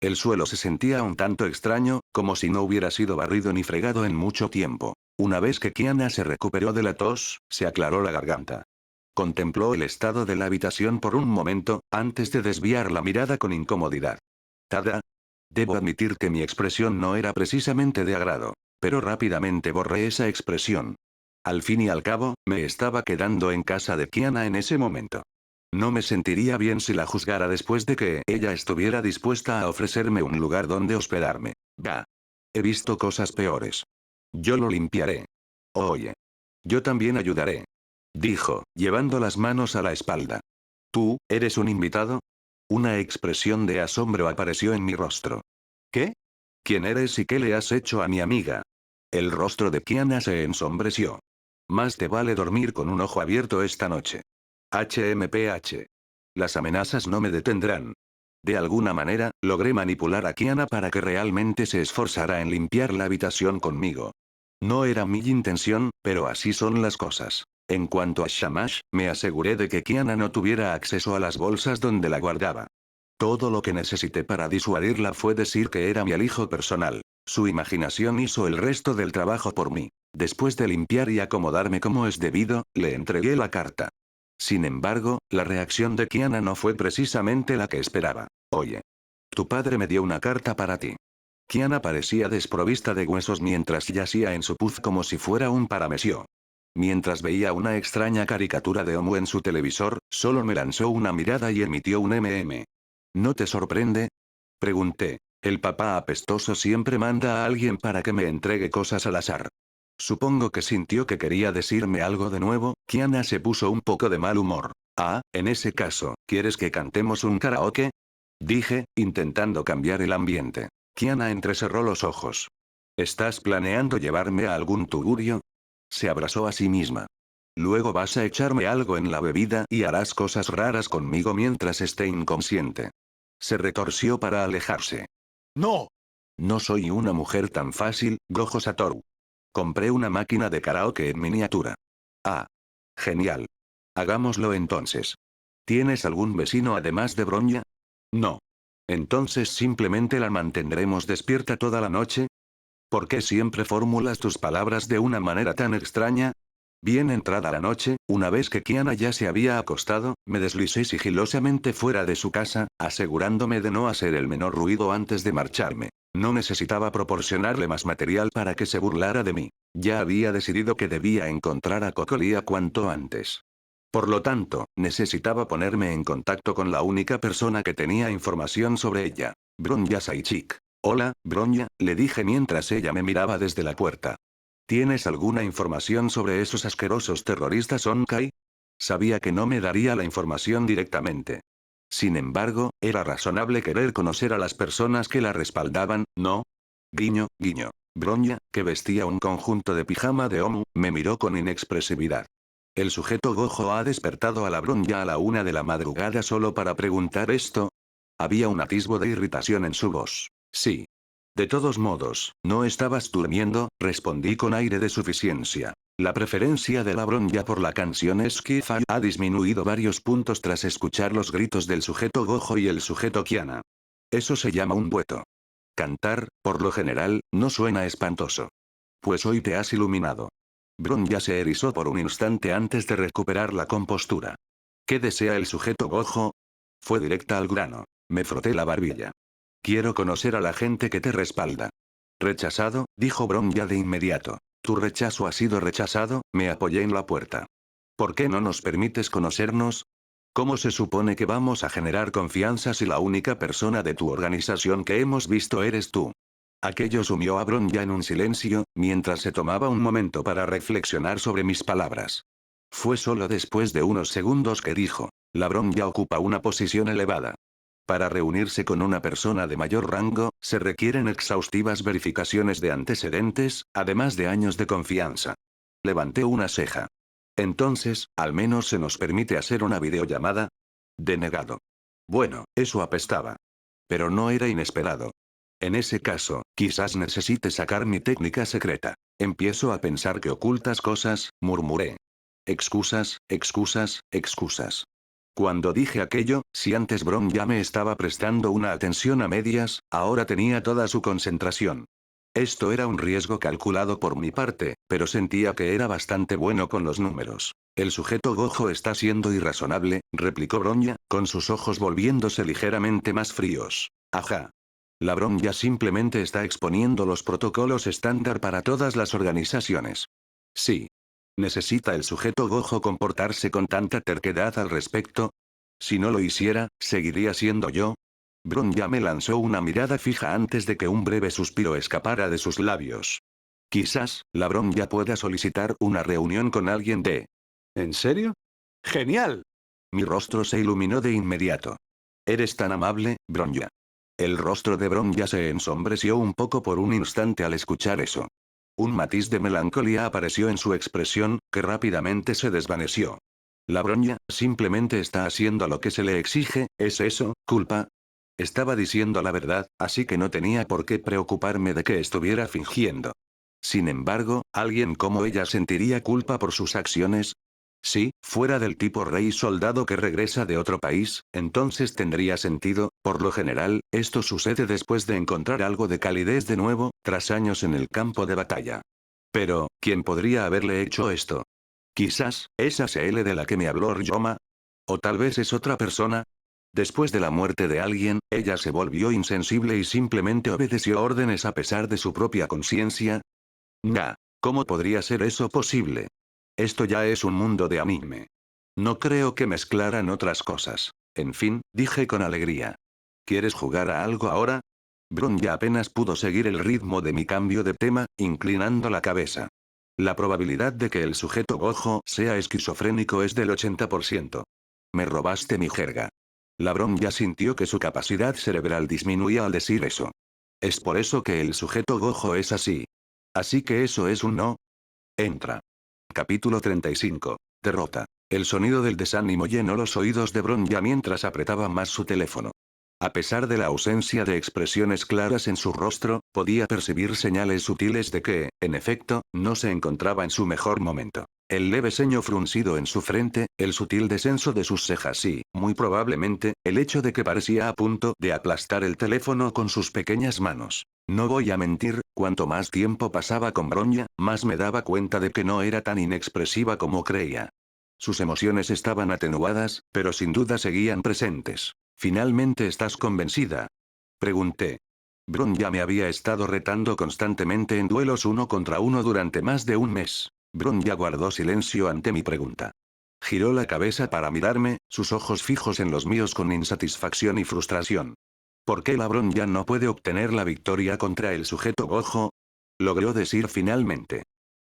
El suelo se sentía un tanto extraño, como si no hubiera sido barrido ni fregado en mucho tiempo. Una vez que Kiana se recuperó de la tos, se aclaró la garganta. Contempló el estado de la habitación por un momento, antes de desviar la mirada con incomodidad. Tada. Debo admitir que mi expresión no era precisamente de agrado. Pero rápidamente borré esa expresión. Al fin y al cabo, me estaba quedando en casa de Kiana en ese momento. No me sentiría bien si la juzgara después de que ella estuviera dispuesta a ofrecerme un lugar donde hospedarme. Bah. He visto cosas peores. Yo lo limpiaré. Oye. Yo también ayudaré. Dijo, llevando las manos a la espalda. ¿Tú, eres un invitado? Una expresión de asombro apareció en mi rostro. ¿Qué? ¿Quién eres y qué le has hecho a mi amiga? El rostro de Kiana se ensombreció. Más te vale dormir con un ojo abierto esta noche. HMPH. Las amenazas no me detendrán. De alguna manera, logré manipular a Kiana para que realmente se esforzara en limpiar la habitación conmigo. No era mi intención, pero así son las cosas. En cuanto a Shamash, me aseguré de que Kiana no tuviera acceso a las bolsas donde la guardaba. Todo lo que necesité para disuadirla fue decir que era mi alijo personal. Su imaginación hizo el resto del trabajo por mí. Después de limpiar y acomodarme como es debido, le entregué la carta. Sin embargo, la reacción de Kiana no fue precisamente la que esperaba. Oye. Tu padre me dio una carta para ti. Kiana parecía desprovista de huesos mientras yacía en su puz como si fuera un paramesio. Mientras veía una extraña caricatura de Omu en su televisor, solo me lanzó una mirada y emitió un ¿No te sorprende? Pregunté. El papá apestoso siempre manda a alguien para que me entregue cosas al azar. Supongo que sintió que quería decirme algo de nuevo. Kiana se puso un poco de mal humor. Ah, en ese caso, ¿quieres que cantemos un karaoke? Dije, intentando cambiar el ambiente. Kiana entrecerró los ojos. ¿Estás planeando llevarme a algún tugurio? Se abrazó a sí misma. Luego vas a echarme algo en la bebida y harás cosas raras conmigo mientras esté inconsciente. Se retorció para alejarse. ¡No! No soy una mujer tan fácil, Gojo Satoru. Compré una máquina de karaoke en miniatura. Ah. Genial. Hagámoslo entonces. ¿Tienes algún vecino además de Bronya? No. Entonces simplemente la mantendremos despierta toda la noche. ¿Por qué siempre formulas tus palabras de una manera tan extraña? Bien entrada la noche, una vez que Kiana ya se había acostado, me deslicé sigilosamente fuera de su casa, asegurándome de no hacer el menor ruido antes de marcharme. No necesitaba proporcionarle más material para que se burlara de mí. Ya había decidido que debía encontrar a Cocolia cuanto antes. Por lo tanto, necesitaba ponerme en contacto con la única persona que tenía información sobre ella. Bronya Saichik. Hola, Bronya, le dije mientras ella me miraba desde la puerta. ¿Tienes alguna información sobre esos asquerosos terroristas Onkai? Sabía que no me daría la información directamente. Sin embargo, era razonable querer conocer a las personas que la respaldaban, ¿no? Guiño, guiño. Bronya, que vestía un conjunto de pijama de Omu, me miró con inexpresividad. El sujeto Gojo ha despertado a la Bronya a la 1 de la madrugada solo para preguntar esto. Había un atisbo de irritación en su voz. Sí. De todos modos, no estabas durmiendo, respondí con aire de suficiencia. La preferencia de la Bronya por la canción Skifa ha disminuido varios puntos tras escuchar los gritos del sujeto Gojo y el sujeto Kiana. Eso se llama un dueto. Cantar, por lo general, no suena espantoso. Pues hoy te has iluminado. Bronya se erizó por un instante antes de recuperar la compostura. ¿Qué desea el sujeto Gojo? Fue directa al grano. Me froté la barbilla. Quiero conocer a la gente que te respalda. Rechazado, dijo Bronya de inmediato. Tu rechazo ha sido rechazado, me apoyé en la puerta. ¿Por qué no nos permites conocernos? ¿Cómo se supone que vamos a generar confianza si la única persona de tu organización que hemos visto eres tú? Aquello sumió a Bronya en un silencio, mientras se tomaba un momento para reflexionar sobre mis palabras. Fue solo después de unos segundos que dijo, la Bronya ocupa una posición elevada. Para reunirse con una persona de mayor rango, se requieren exhaustivas verificaciones de antecedentes, además de años de confianza. Levanté una ceja. Entonces, al menos se nos permite hacer una videollamada. Denegado. Bueno, eso apestaba. Pero no era inesperado. En ese caso, quizás necesite sacar mi técnica secreta. Empiezo a pensar que ocultas cosas, murmuré. Excusas, excusas, excusas. Cuando dije aquello, si antes Bronya me estaba prestando una atención a medias, ahora tenía toda su concentración. Esto era un riesgo calculado por mi parte, pero sentía que era bastante bueno con los números. El sujeto Gojo está siendo irrazonable, replicó Bronya, con sus ojos volviéndose ligeramente más fríos. Ajá. La Bronya simplemente está exponiendo los protocolos estándar para todas las organizaciones. Sí. ¿Necesita el sujeto Gojo comportarse con tanta terquedad al respecto? Si no lo hiciera, ¿seguiría siendo yo? Bronya me lanzó una mirada fija antes de que un breve suspiro escapara de sus labios. Quizás, la Bronya pueda solicitar una reunión con alguien de... ¿En serio? ¡Genial! Mi rostro se iluminó de inmediato. Eres tan amable, Bronya. El rostro de Bronya se ensombreció un poco por un instante al escuchar eso. Un matiz de melancolía apareció en su expresión, que rápidamente se desvaneció. La Bronya simplemente está haciendo lo que se le exige, ¿es eso, culpa? Estaba diciendo la verdad, así que no tenía por qué preocuparme de que estuviera fingiendo. Sin embargo, ¿alguien como ella sentiría culpa por sus acciones? Si fuera del tipo rey soldado que regresa de otro país, entonces tendría sentido. Por lo general, esto sucede después de encontrar algo de calidez de nuevo, tras años en el campo de batalla. Pero, ¿quién podría haberle hecho esto? Quizás, esa CL de la que me habló Ryoma. O tal vez es otra persona. Después de la muerte de alguien, ella se volvió insensible y simplemente obedeció órdenes a pesar de su propia conciencia. Nah. ¿Cómo podría ser eso posible? Esto ya es un mundo de anime. No creo que mezclaran otras cosas. En fin, dije con alegría. ¿Quieres jugar a algo ahora? Bronya apenas pudo seguir el ritmo de mi cambio de tema, inclinando la cabeza. La probabilidad de que el sujeto Gojo sea esquizofrénico es del 80%. Me robaste mi jerga. La Bronya sintió que su capacidad cerebral disminuía al decir eso. Es por eso que el sujeto Gojo es así. Así que eso es un no. Entra. Capítulo 35. Derrota. El sonido del desánimo llenó los oídos de Bronya mientras apretaba más su teléfono. A pesar de la ausencia de expresiones claras en su rostro, podía percibir señales sutiles de que, en efecto, no se encontraba en su mejor momento. El leve ceño fruncido en su frente, el sutil descenso de sus cejas y, muy probablemente, el hecho de que parecía a punto de aplastar el teléfono con sus pequeñas manos. No voy a mentir, cuanto más tiempo pasaba con Bronya, más me daba cuenta de que no era tan inexpresiva como creía. Sus emociones estaban atenuadas, pero sin duda seguían presentes. ¿Finalmente estás convencida? Pregunté. Bronya me había estado retando constantemente en duelos 1 contra 1 durante más de un mes. Bronya guardó silencio ante mi pregunta. Giró la cabeza para mirarme, sus ojos fijos en los míos con insatisfacción y frustración. ¿Por qué la Bronya no puede obtener la victoria contra el sujeto Gojo? Logró decir finalmente.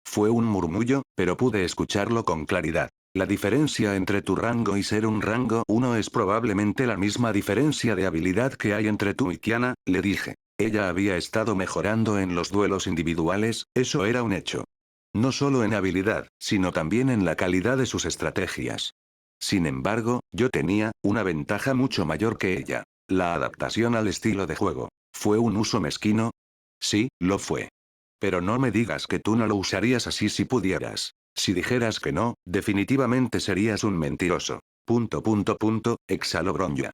Fue un murmullo, pero pude escucharlo con claridad. La diferencia entre tu rango y ser un rango 1 es probablemente la misma diferencia de habilidad que hay entre tú y Kiana, le dije. Ella había estado mejorando en los duelos individuales, eso era un hecho. No solo en habilidad, sino también en la calidad de sus estrategias. Sin embargo, yo tenía una ventaja mucho mayor que ella. La adaptación al estilo de juego. ¿Fue un uso mezquino? Sí, lo fue. Pero no me digas que tú no lo usarías así si pudieras. Si dijeras que no, definitivamente serías un mentiroso. Exhaló Bronya.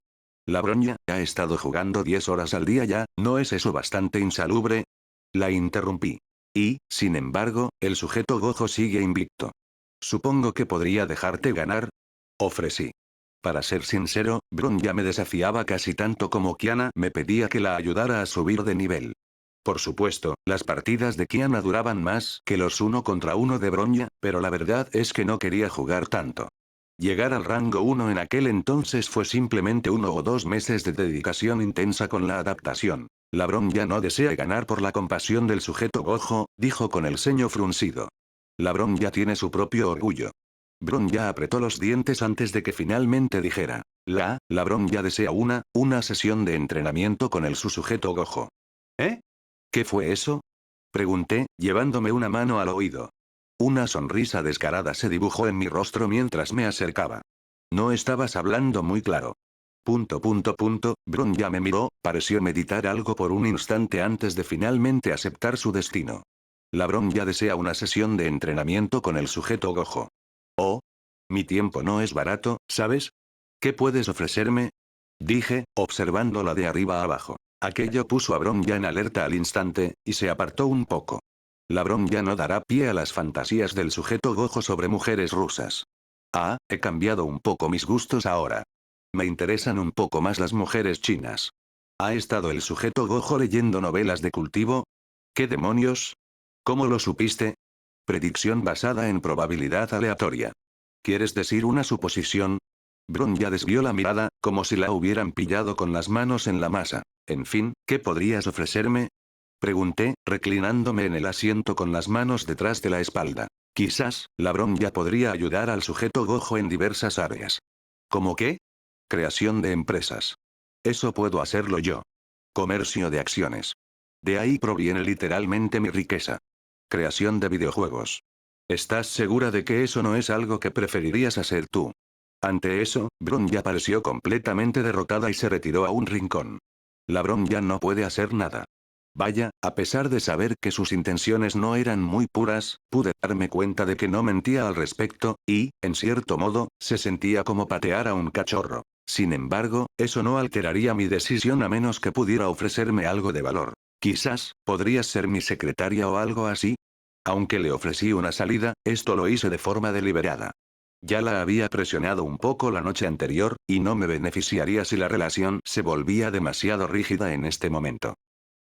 La Bronya ha estado jugando 10 horas al día ya, ¿no es eso bastante insalubre? La interrumpí. Y, sin embargo, el sujeto Gojo sigue invicto. Supongo que podría dejarte ganar. Ofrecí. Para ser sincero, Bronya me desafiaba casi tanto como Kiana me pedía que la ayudara a subir de nivel. Por supuesto, las partidas de Kiana duraban más que los 1 contra 1 de Bronya, pero la verdad es que no quería jugar tanto. Llegar al rango 1 en aquel entonces fue simplemente 1 o 2 meses de dedicación intensa con la adaptación. La Bronya no desea ganar por la compasión del sujeto Gojo, dijo con el ceño fruncido. La Bronya tiene su propio orgullo. Bronya apretó los dientes antes de que finalmente dijera. La Bronya desea una sesión de entrenamiento con el su sujeto Gojo. ¿Eh? ¿Qué fue eso? Pregunté, llevándome una mano al oído. Una sonrisa descarada se dibujó en mi rostro mientras me acercaba. No estabas hablando muy claro. Bronya me miró, pareció meditar algo por un instante antes de finalmente aceptar su destino. La Bronya desea una sesión de entrenamiento con el sujeto Gojo. Oh. Mi tiempo no es barato, ¿sabes? ¿Qué puedes ofrecerme? Dije, observándola de arriba a abajo. Aquello puso a Bronya en alerta al instante, y se apartó un poco. La Bronya no dará pie a las fantasías del sujeto Gojo sobre mujeres rusas. Ah, he cambiado un poco mis gustos ahora. Me interesan un poco más las mujeres chinas. ¿Ha estado el sujeto Gojo leyendo novelas de cultivo? ¿Qué demonios? ¿Cómo lo supiste? Predicción basada en probabilidad aleatoria. ¿Quieres decir una suposición? Bronya desvió la mirada, como si la hubieran pillado con las manos en la masa. En fin, ¿qué podrías ofrecerme? Pregunté, reclinándome en el asiento con las manos detrás de la espalda. Quizás, la Bronya podría ayudar al sujeto Gojo en diversas áreas. ¿Cómo qué? Creación de empresas. Eso puedo hacerlo yo. Comercio de acciones. De ahí proviene literalmente mi riqueza. Creación de videojuegos. ¿Estás segura de que eso no es algo que preferirías hacer tú? Ante eso, Bronya pareció completamente derrotada y se retiró a un rincón. La Bronya no puede hacer nada. Vaya, a pesar de saber que sus intenciones no eran muy puras, pude darme cuenta de que no mentía al respecto, y, en cierto modo, se sentía como patear a un cachorro. Sin embargo, eso no alteraría mi decisión a menos que pudiera ofrecerme algo de valor. Quizás, podrías ser mi secretaria o algo así. Aunque le ofrecí una salida, esto lo hice de forma deliberada. Ya la había presionado un poco la noche anterior, y no me beneficiaría si la relación se volvía demasiado rígida en este momento.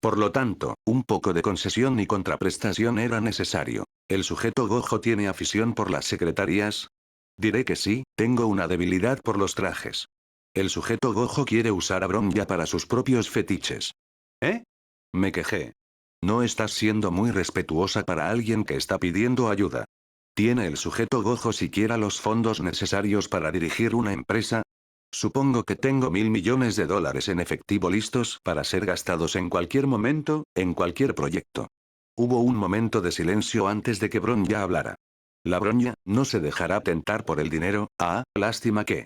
Por lo tanto, un poco de concesión y contraprestación era necesario. ¿El sujeto Gojo tiene afición por las secretarías? Diré que sí, tengo una debilidad por los trajes. El sujeto Gojo quiere usar a Bronya para sus propios fetiches. ¿Eh? Me quejé. No estás siendo muy respetuosa para alguien que está pidiendo ayuda. ¿Tiene el sujeto Gojo siquiera los fondos necesarios para dirigir una empresa? Supongo que tengo $1000 millones en efectivo listos para ser gastados en cualquier momento, en cualquier proyecto. Hubo un momento de silencio antes de que Bronya hablara. La Bronya no se dejará tentar por el dinero, lástima que.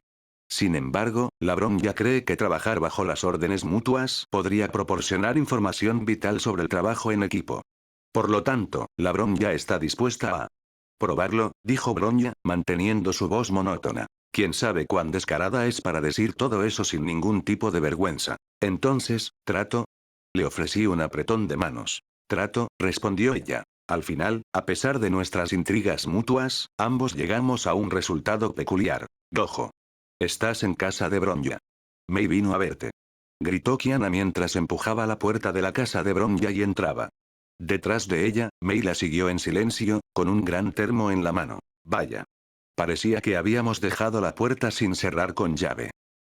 Sin embargo, la Bronya cree que trabajar bajo las órdenes mutuas podría proporcionar información vital sobre el trabajo en equipo. Por lo tanto, la Bronya está dispuesta a probarlo, dijo Bronya, manteniendo su voz monótona. Quién sabe cuán descarada es para decir todo eso sin ningún tipo de vergüenza. Entonces, ¿trato? Le ofrecí un apretón de manos. Trato, respondió ella. Al final, a pesar de nuestras intrigas mutuas, ambos llegamos a un resultado peculiar. Gojo. Estás en casa de Bronya. Mei vino a verte. Gritó Kiana mientras empujaba la puerta de la casa de Bronya y entraba. Detrás de ella, Mei la siguió en silencio, con un gran termo en la mano. Vaya. Parecía que habíamos dejado la puerta sin cerrar con llave.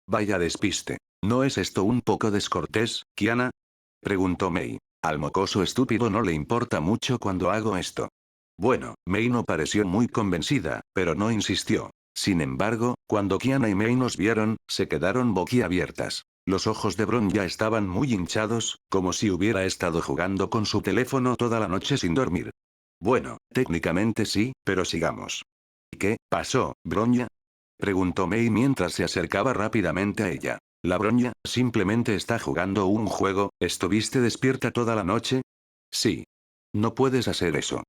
Vaya despiste. ¿No es esto un poco descortés, Kiana? Preguntó Mei. Al mocoso estúpido no le importa mucho cuando hago esto. Bueno, Mei no pareció muy convencida, pero no insistió. Sin embargo, cuando Kiana y Mei nos vieron, se quedaron boquiabiertas. Los ojos de Bronya estaban muy hinchados, como si hubiera estado jugando con su teléfono toda la noche sin dormir. Bueno, técnicamente sí, pero sigamos. ¿Qué pasó, Bronya? Preguntó Mei mientras se acercaba rápidamente a ella. La Bronya simplemente está jugando un juego. ¿Estuviste despierta toda la noche? Sí. No puedes hacer eso.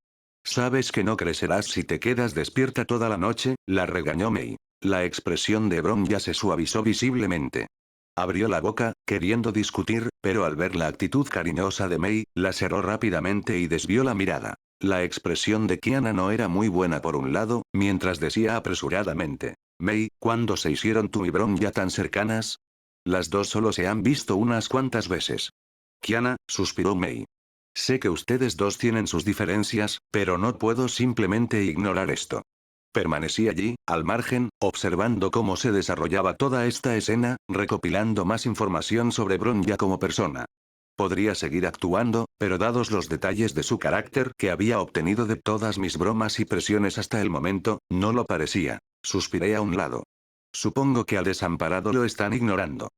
Sabes que no crecerás si te quedas despierta toda la noche, la regañó Mei. La expresión de Bronya se suavizó visiblemente. Abrió la boca, queriendo discutir, pero al ver la actitud cariñosa de Mei, la cerró rápidamente y desvió la mirada. La expresión de Kiana no era muy buena por un lado, mientras decía apresuradamente. Mei, ¿cuándo se hicieron tú y Bronya tan cercanas? Las dos solo se han visto unas cuantas veces. Kiana, suspiró Mei. Sé que ustedes dos tienen sus diferencias, pero no puedo simplemente ignorar esto. Permanecí allí, al margen, observando cómo se desarrollaba toda esta escena, recopilando más información sobre Bronya como persona. Podría seguir actuando, pero dados los detalles de su carácter que había obtenido de todas mis bromas y presiones hasta el momento, no lo parecía. Suspiré a un lado. Supongo que al desamparado lo están ignorando.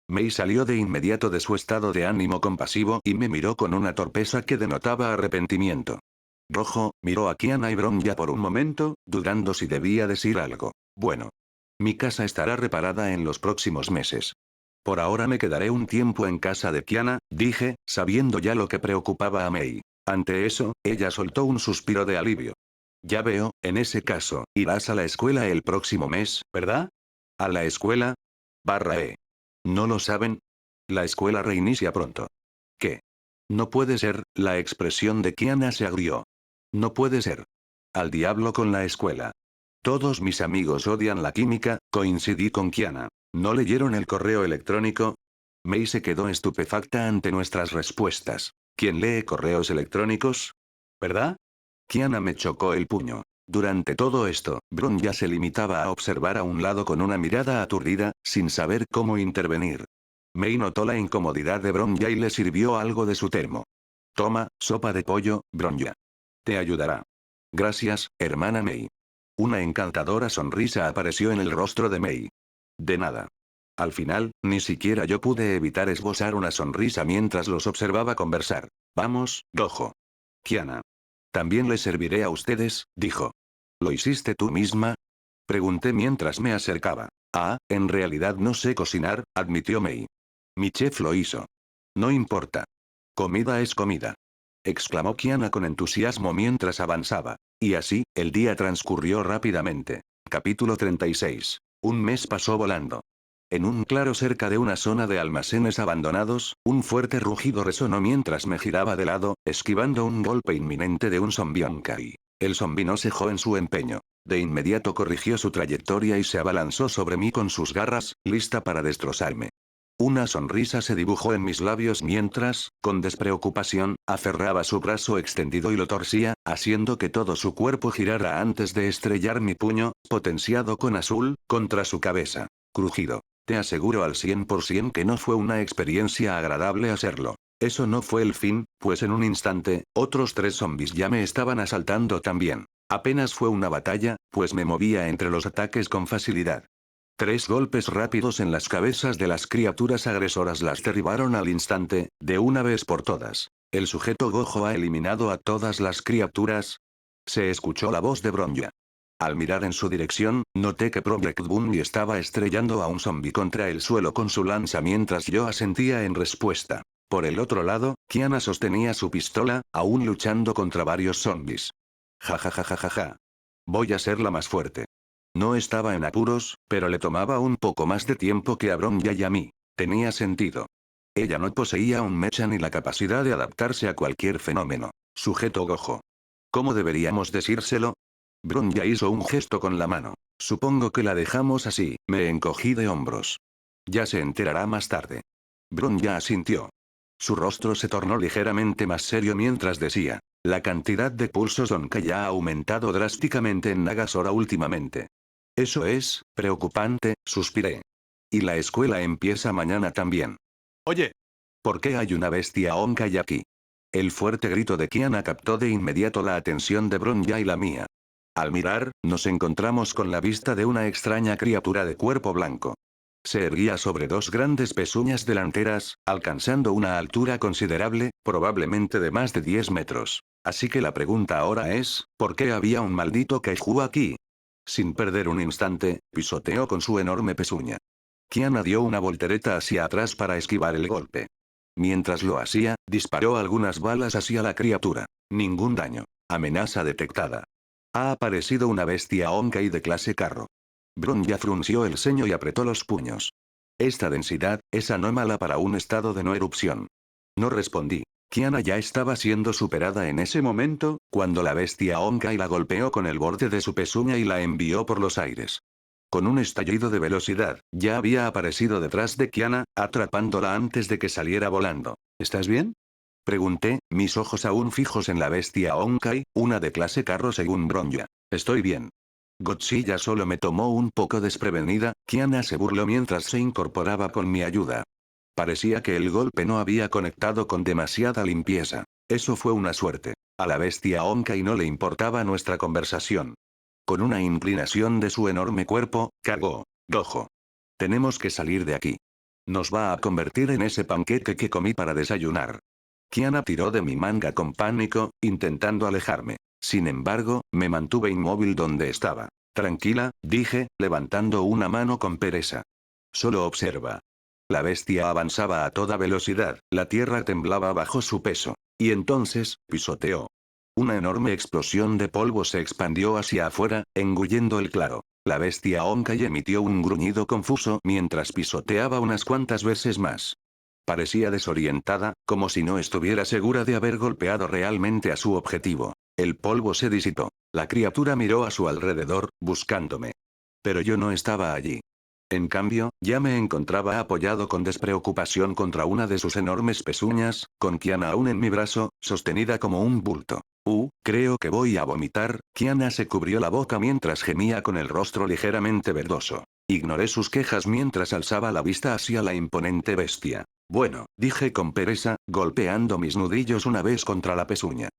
Mei salió de inmediato de su estado de ánimo compasivo y me miró con una torpeza que denotaba arrepentimiento. Rojo, miró a Kiana y Bronya por un momento, dudando si debía decir algo. Bueno. Mi casa estará reparada en los próximos meses. Por ahora me quedaré un tiempo en casa de Kiana, dije, sabiendo ya lo que preocupaba a Mei. Ante eso, ella soltó un suspiro de alivio. Ya veo, en ese caso, irás a la escuela el próximo mes, ¿verdad? ¿A la escuela? /E. ¿No lo saben? La escuela reinicia pronto. ¿Qué? No puede ser, la expresión de Kiana se agrió. No puede ser. Al diablo con la escuela. Todos mis amigos odian la química, coincidí con Kiana. ¿No leyeron el correo electrónico? Mei se quedó estupefacta ante nuestras respuestas. ¿Quién lee correos electrónicos? ¿Verdad? Kiana me chocó el puño. Durante todo esto, Bronya se limitaba a observar a un lado con una mirada aturdida, sin saber cómo intervenir. Mei notó la incomodidad de Bronya y le sirvió algo de su termo. Toma, sopa de pollo, Bronya. Te ayudará. Gracias, hermana Mei. Una encantadora sonrisa apareció en el rostro de Mei. De nada. Al final, ni siquiera yo pude evitar esbozar una sonrisa mientras los observaba conversar. Vamos, Rojo. Kiana. También les serviré a ustedes, dijo. ¿Lo hiciste tú misma? Pregunté mientras me acercaba. Ah, en realidad no sé cocinar, admitió Mei. Mi chef lo hizo. No importa. Comida es comida. Exclamó Kiana con entusiasmo mientras avanzaba. Y así, el día transcurrió rápidamente. Capítulo 36. Un mes pasó volando. En un claro cerca de una zona de almacenes abandonados, un fuerte rugido resonó mientras me giraba de lado, esquivando un golpe inminente de un zombionkai. El zombi no cejó en su empeño. De inmediato corrigió su trayectoria y se abalanzó sobre mí con sus garras, lista para destrozarme. Una sonrisa se dibujó en mis labios mientras, con despreocupación, aferraba su brazo extendido y lo torcía, haciendo que todo su cuerpo girara antes de estrellar mi puño, potenciado con azul, contra su cabeza. Crujido. Te aseguro al 100% que no fue una experiencia agradable hacerlo. Eso no fue el fin, pues en un instante, otros 3 zombies ya me estaban asaltando también. Apenas fue una batalla, pues me movía entre los ataques con facilidad. 3 golpes rápidos en las cabezas de las criaturas agresoras las derribaron al instante, de una vez por todas. ¿El sujeto Gojo ha eliminado a todas las criaturas? Se escuchó la voz de Bronya. Al mirar en su dirección, noté que Project Bunny estaba estrellando a un zombie contra el suelo con su lanza mientras yo asentía en respuesta. Por el otro lado, Kiana sostenía su pistola, aún luchando contra varios zombies. Ja ja ja ja ja ja. Voy a ser la más fuerte. No estaba en apuros, pero le tomaba un poco más de tiempo que a Bronya y a mí. Tenía sentido. Ella no poseía un mecha ni la capacidad de adaptarse a cualquier fenómeno. Sujeto Gojo. ¿Cómo deberíamos decírselo? Bronya hizo un gesto con la mano. Supongo que la dejamos así, me encogí de hombros. Ya se enterará más tarde. Bronya asintió. Su rostro se tornó ligeramente más serio mientras decía. La cantidad de pulsos Donkai ha aumentado drásticamente en Nagasora últimamente. Eso es, preocupante, suspiré. Y la escuela empieza mañana también. Oye. ¿Por qué hay una bestia Onkai aquí? El fuerte grito de Kiana captó de inmediato la atención de Bronya y la mía. Al mirar, nos encontramos con la vista de una extraña criatura de cuerpo blanco. Se erguía sobre dos grandes pezuñas delanteras, alcanzando una altura considerable, probablemente de más de 10 metros. Así que la pregunta ahora es, ¿por qué había un maldito kaiju aquí? Sin perder un instante, pisoteó con su enorme pezuña. Kiana dio una voltereta hacia atrás para esquivar el golpe. Mientras lo hacía, disparó algunas balas hacia la criatura. Ningún daño. Amenaza detectada. Ha aparecido una bestia Honkai de clase carro. Bronya frunció el ceño y apretó los puños. Esta densidad es anómala para un estado de no erupción. No respondí. Kiana ya estaba siendo superada en ese momento, cuando la bestia Honkai la golpeó con el borde de su pezuña y la envió por los aires. Con un estallido de velocidad, ya había aparecido detrás de Kiana, atrapándola antes de que saliera volando. ¿Estás bien? Pregunté, mis ojos aún fijos en la bestia Honkai, una de clase carro según Bronya. Estoy bien. Godzilla solo me tomó un poco desprevenida, Kiana se burló mientras se incorporaba con mi ayuda. Parecía que el golpe no había conectado con demasiada limpieza. Eso fue una suerte. A la bestia Honkai no le importaba nuestra conversación. Con una inclinación de su enorme cuerpo, cagó. Gojo. Tenemos que salir de aquí. Nos va a convertir en ese panqueque que comí para desayunar. Kiana tiró de mi manga con pánico, intentando alejarme. Sin embargo, me mantuve inmóvil donde estaba. Tranquila, dije, levantando una mano con pereza. Solo observa. La bestia avanzaba a toda velocidad, la tierra temblaba bajo su peso. Y entonces, pisoteó. Una enorme explosión de polvo se expandió hacia afuera, engullendo el claro. La bestia Honkai emitió un gruñido confuso mientras pisoteaba unas cuantas veces más. Parecía desorientada, como si no estuviera segura de haber golpeado realmente a su objetivo. El polvo se disipó. La criatura miró a su alrededor, buscándome. Pero yo no estaba allí. En cambio, ya me encontraba apoyado con despreocupación contra una de sus enormes pezuñas, con Kiana aún en mi brazo, sostenida como un bulto. Creo que voy a vomitar. Kiana se cubrió la boca mientras gemía con el rostro ligeramente verdoso. Ignoré sus quejas mientras alzaba la vista hacia la imponente bestia. Bueno, dije con pereza, golpeando mis nudillos una vez contra la pezuña.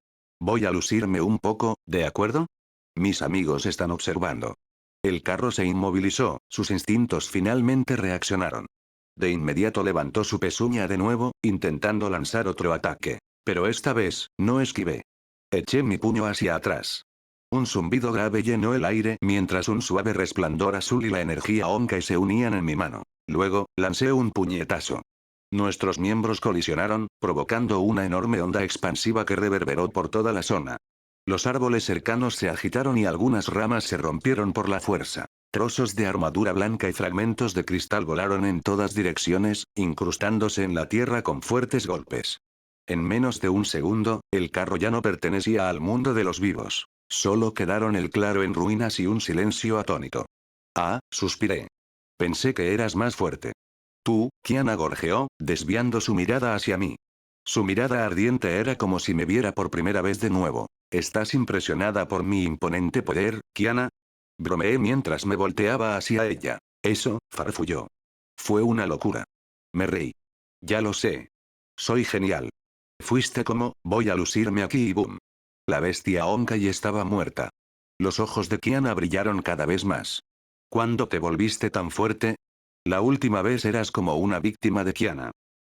Voy a lucirme un poco, ¿de acuerdo? Mis amigos están observando. El carro se inmovilizó, sus instintos finalmente reaccionaron. De inmediato levantó su pezuña de nuevo, intentando lanzar otro ataque. Pero esta vez, no esquivé. Eché mi puño hacia atrás. Un zumbido grave llenó el aire mientras un suave resplandor azul y la energía Honkai se unían en mi mano. Luego, lancé un puñetazo. Nuestros miembros colisionaron, provocando una enorme onda expansiva que reverberó por toda la zona. Los árboles cercanos se agitaron y algunas ramas se rompieron por la fuerza. Trozos de armadura blanca y fragmentos de cristal volaron en todas direcciones, incrustándose en la tierra con fuertes golpes. En menos de un segundo, el carro ya no pertenecía al mundo de los vivos. Solo quedaron el claro en ruinas y un silencio atónito. Suspiré. Pensé que eras más fuerte. Tú, Kiana gorjeó, desviando su mirada hacia mí. Su mirada ardiente era como si me viera por primera vez de nuevo. ¿Estás impresionada por mi imponente poder, Kiana? Bromeé mientras me volteaba hacia ella. Eso, farfulló. Fue una locura. Me reí. Ya lo sé. Soy genial. Fuiste como, voy a lucirme aquí y boom. La bestia Honkai estaba muerta. Los ojos de Kiana brillaron cada vez más. ¿Cuándo te volviste tan fuerte? La última vez eras como una víctima de Kiana.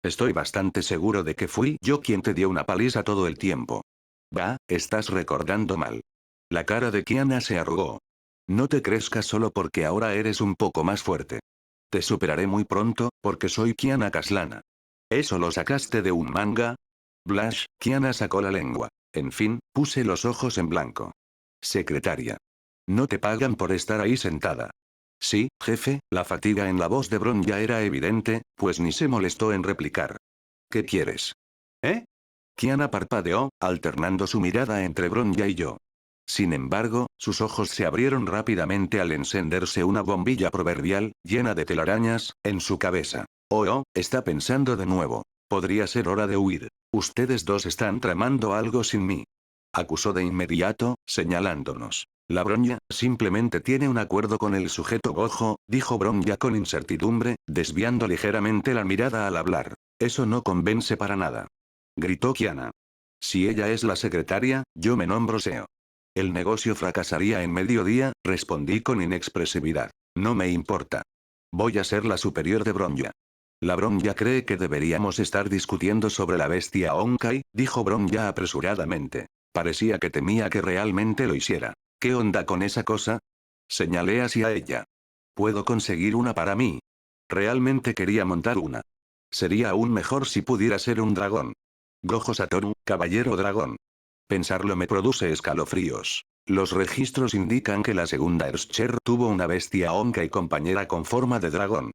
Estoy bastante seguro de que fui yo quien te dio una paliza todo el tiempo. Estás recordando mal. La cara de Kiana se arrugó. No te crezcas solo porque ahora eres un poco más fuerte. Te superaré muy pronto, porque soy Kiana Kaslana. ¿Eso lo sacaste de un manga? Blush, Kiana sacó la lengua. En fin, puse los ojos en blanco. Secretaria. No te pagan por estar ahí sentada. Sí, jefe, la fatiga en la voz de Bron ya era evidente, pues ni se molestó en replicar. ¿Qué quieres? ¿Eh? Kiana parpadeó, alternando su mirada entre Bronya y yo. Sin embargo, sus ojos se abrieron rápidamente al encenderse una bombilla proverbial, llena de telarañas, en su cabeza. Está pensando de nuevo. Podría ser hora de huir. Ustedes dos están tramando algo sin mí. Acusó de inmediato, señalándonos. La Bronya simplemente tiene un acuerdo con el sujeto Gojo, dijo Bronya con incertidumbre, desviando ligeramente la mirada al hablar. Eso no convence para nada. Gritó Kiana. Si ella es la secretaria, yo me nombro Seo. El negocio fracasaría en mediodía, respondí con inexpresividad. No me importa. Voy a ser la superior de Bronya. La Bronya cree que deberíamos estar discutiendo sobre la bestia Honkai, dijo Bronya apresuradamente. Parecía que temía que realmente lo hiciera. ¿Qué onda con esa cosa? Señalé hacia ella. Puedo conseguir una para mí. Realmente quería montar una. Sería aún mejor si pudiera ser un dragón. Gojo Satoru, caballero dragón. Pensarlo me produce escalofríos. Los registros indican que la segunda Erscher tuvo una bestia Honkai compañera con forma de dragón.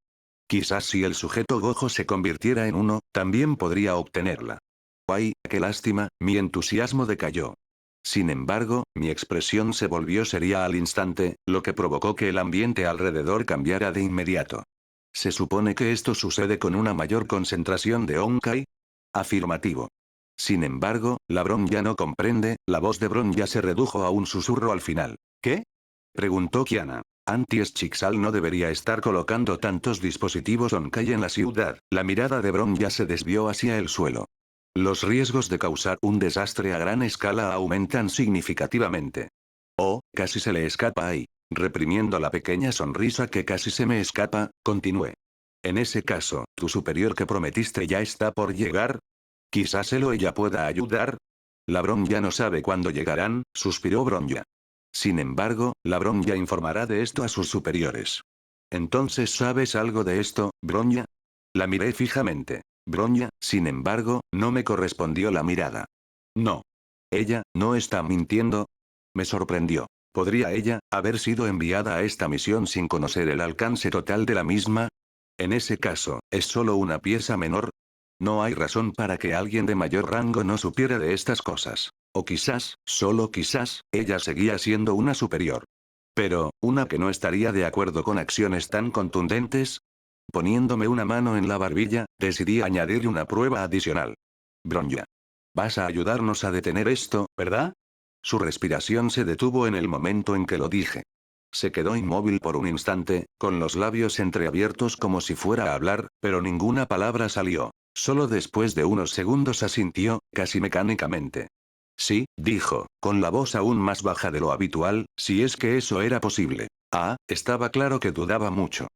Quizás si el sujeto Gojo se convirtiera en uno, también podría obtenerla. ¡Ay, qué lástima! Mi entusiasmo decayó. Sin embargo, mi expresión se volvió seria al instante, lo que provocó que el ambiente alrededor cambiara de inmediato. ¿Se supone que esto sucede con una mayor concentración de Honkai? Afirmativo. Sin embargo, la Bron ya no comprende, la voz de Bron ya se redujo a un susurro al final. ¿Qué? Preguntó Kiana. Anties Chixal no debería estar colocando tantos dispositivos Honkai en la ciudad. La mirada de Bron ya se desvió hacia el suelo. Los riesgos de causar un desastre a gran escala aumentan significativamente. Oh, casi se le escapa ahí. Reprimiendo la pequeña sonrisa que casi se me escapa, continué. En ese caso, ¿tu superior que prometiste ya está por llegar? Quizás él o ella pueda ayudar. La Bronya no sabe cuándo llegarán, suspiró Bronya. Sin embargo, la Bronya informará de esto a sus superiores. Entonces, ¿sabes algo de esto, Bronya? La miré fijamente. Bronya, sin embargo, no me correspondió la mirada. No. Ella, ¿no está mintiendo? Me sorprendió. ¿Podría ella haber sido enviada a esta misión sin conocer el alcance total de la misma? En ese caso, ¿es solo una pieza menor? No hay razón para que alguien de mayor rango no supiera de estas cosas. O quizás, solo quizás, ella seguía siendo una superior. Pero, ¿una que no estaría de acuerdo con acciones tan contundentes? Poniéndome una mano en la barbilla, decidí añadir una prueba adicional. Bronya. Vas a ayudarnos a detener esto, ¿verdad? Su respiración se detuvo en el momento en que lo dije. Se quedó inmóvil por un instante, con los labios entreabiertos como si fuera a hablar, pero ninguna palabra salió. Solo después de unos segundos asintió, casi mecánicamente. Sí, dijo, con la voz aún más baja de lo habitual, si es que eso era posible. Ah, estaba claro que dudaba mucho.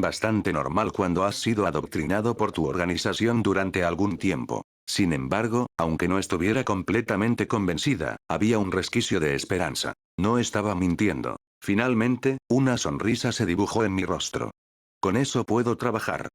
Bastante normal cuando has sido adoctrinado por tu organización durante algún tiempo. Sin embargo, aunque no estuviera completamente convencida, había un resquicio de esperanza. No estaba mintiendo. Finalmente, una sonrisa se dibujó en mi rostro. Con eso puedo trabajar.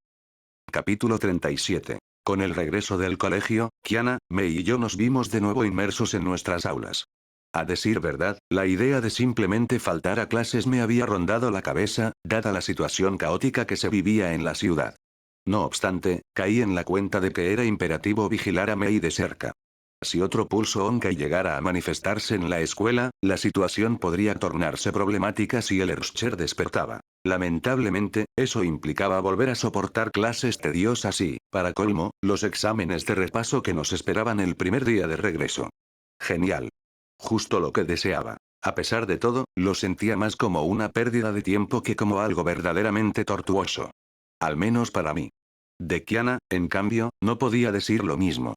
Capítulo 37. Con el regreso del colegio, Kiana, Mei y yo nos vimos de nuevo inmersos en nuestras aulas. A decir verdad, la idea de simplemente faltar a clases me había rondado la cabeza, dada la situación caótica que se vivía en la ciudad. No obstante, caí en la cuenta de que era imperativo vigilar a Mei de cerca. Si otro pulso Honkai llegara a manifestarse en la escuela, la situación podría tornarse problemática si el Erscher despertaba. Lamentablemente, eso implicaba volver a soportar clases tediosas y, para colmo, los exámenes de repaso que nos esperaban el primer día de regreso. Genial. Justo lo que deseaba. A pesar de todo, lo sentía más como una pérdida de tiempo que como algo verdaderamente tortuoso. Al menos para mí. De Kiana, en cambio, no podía decir lo mismo.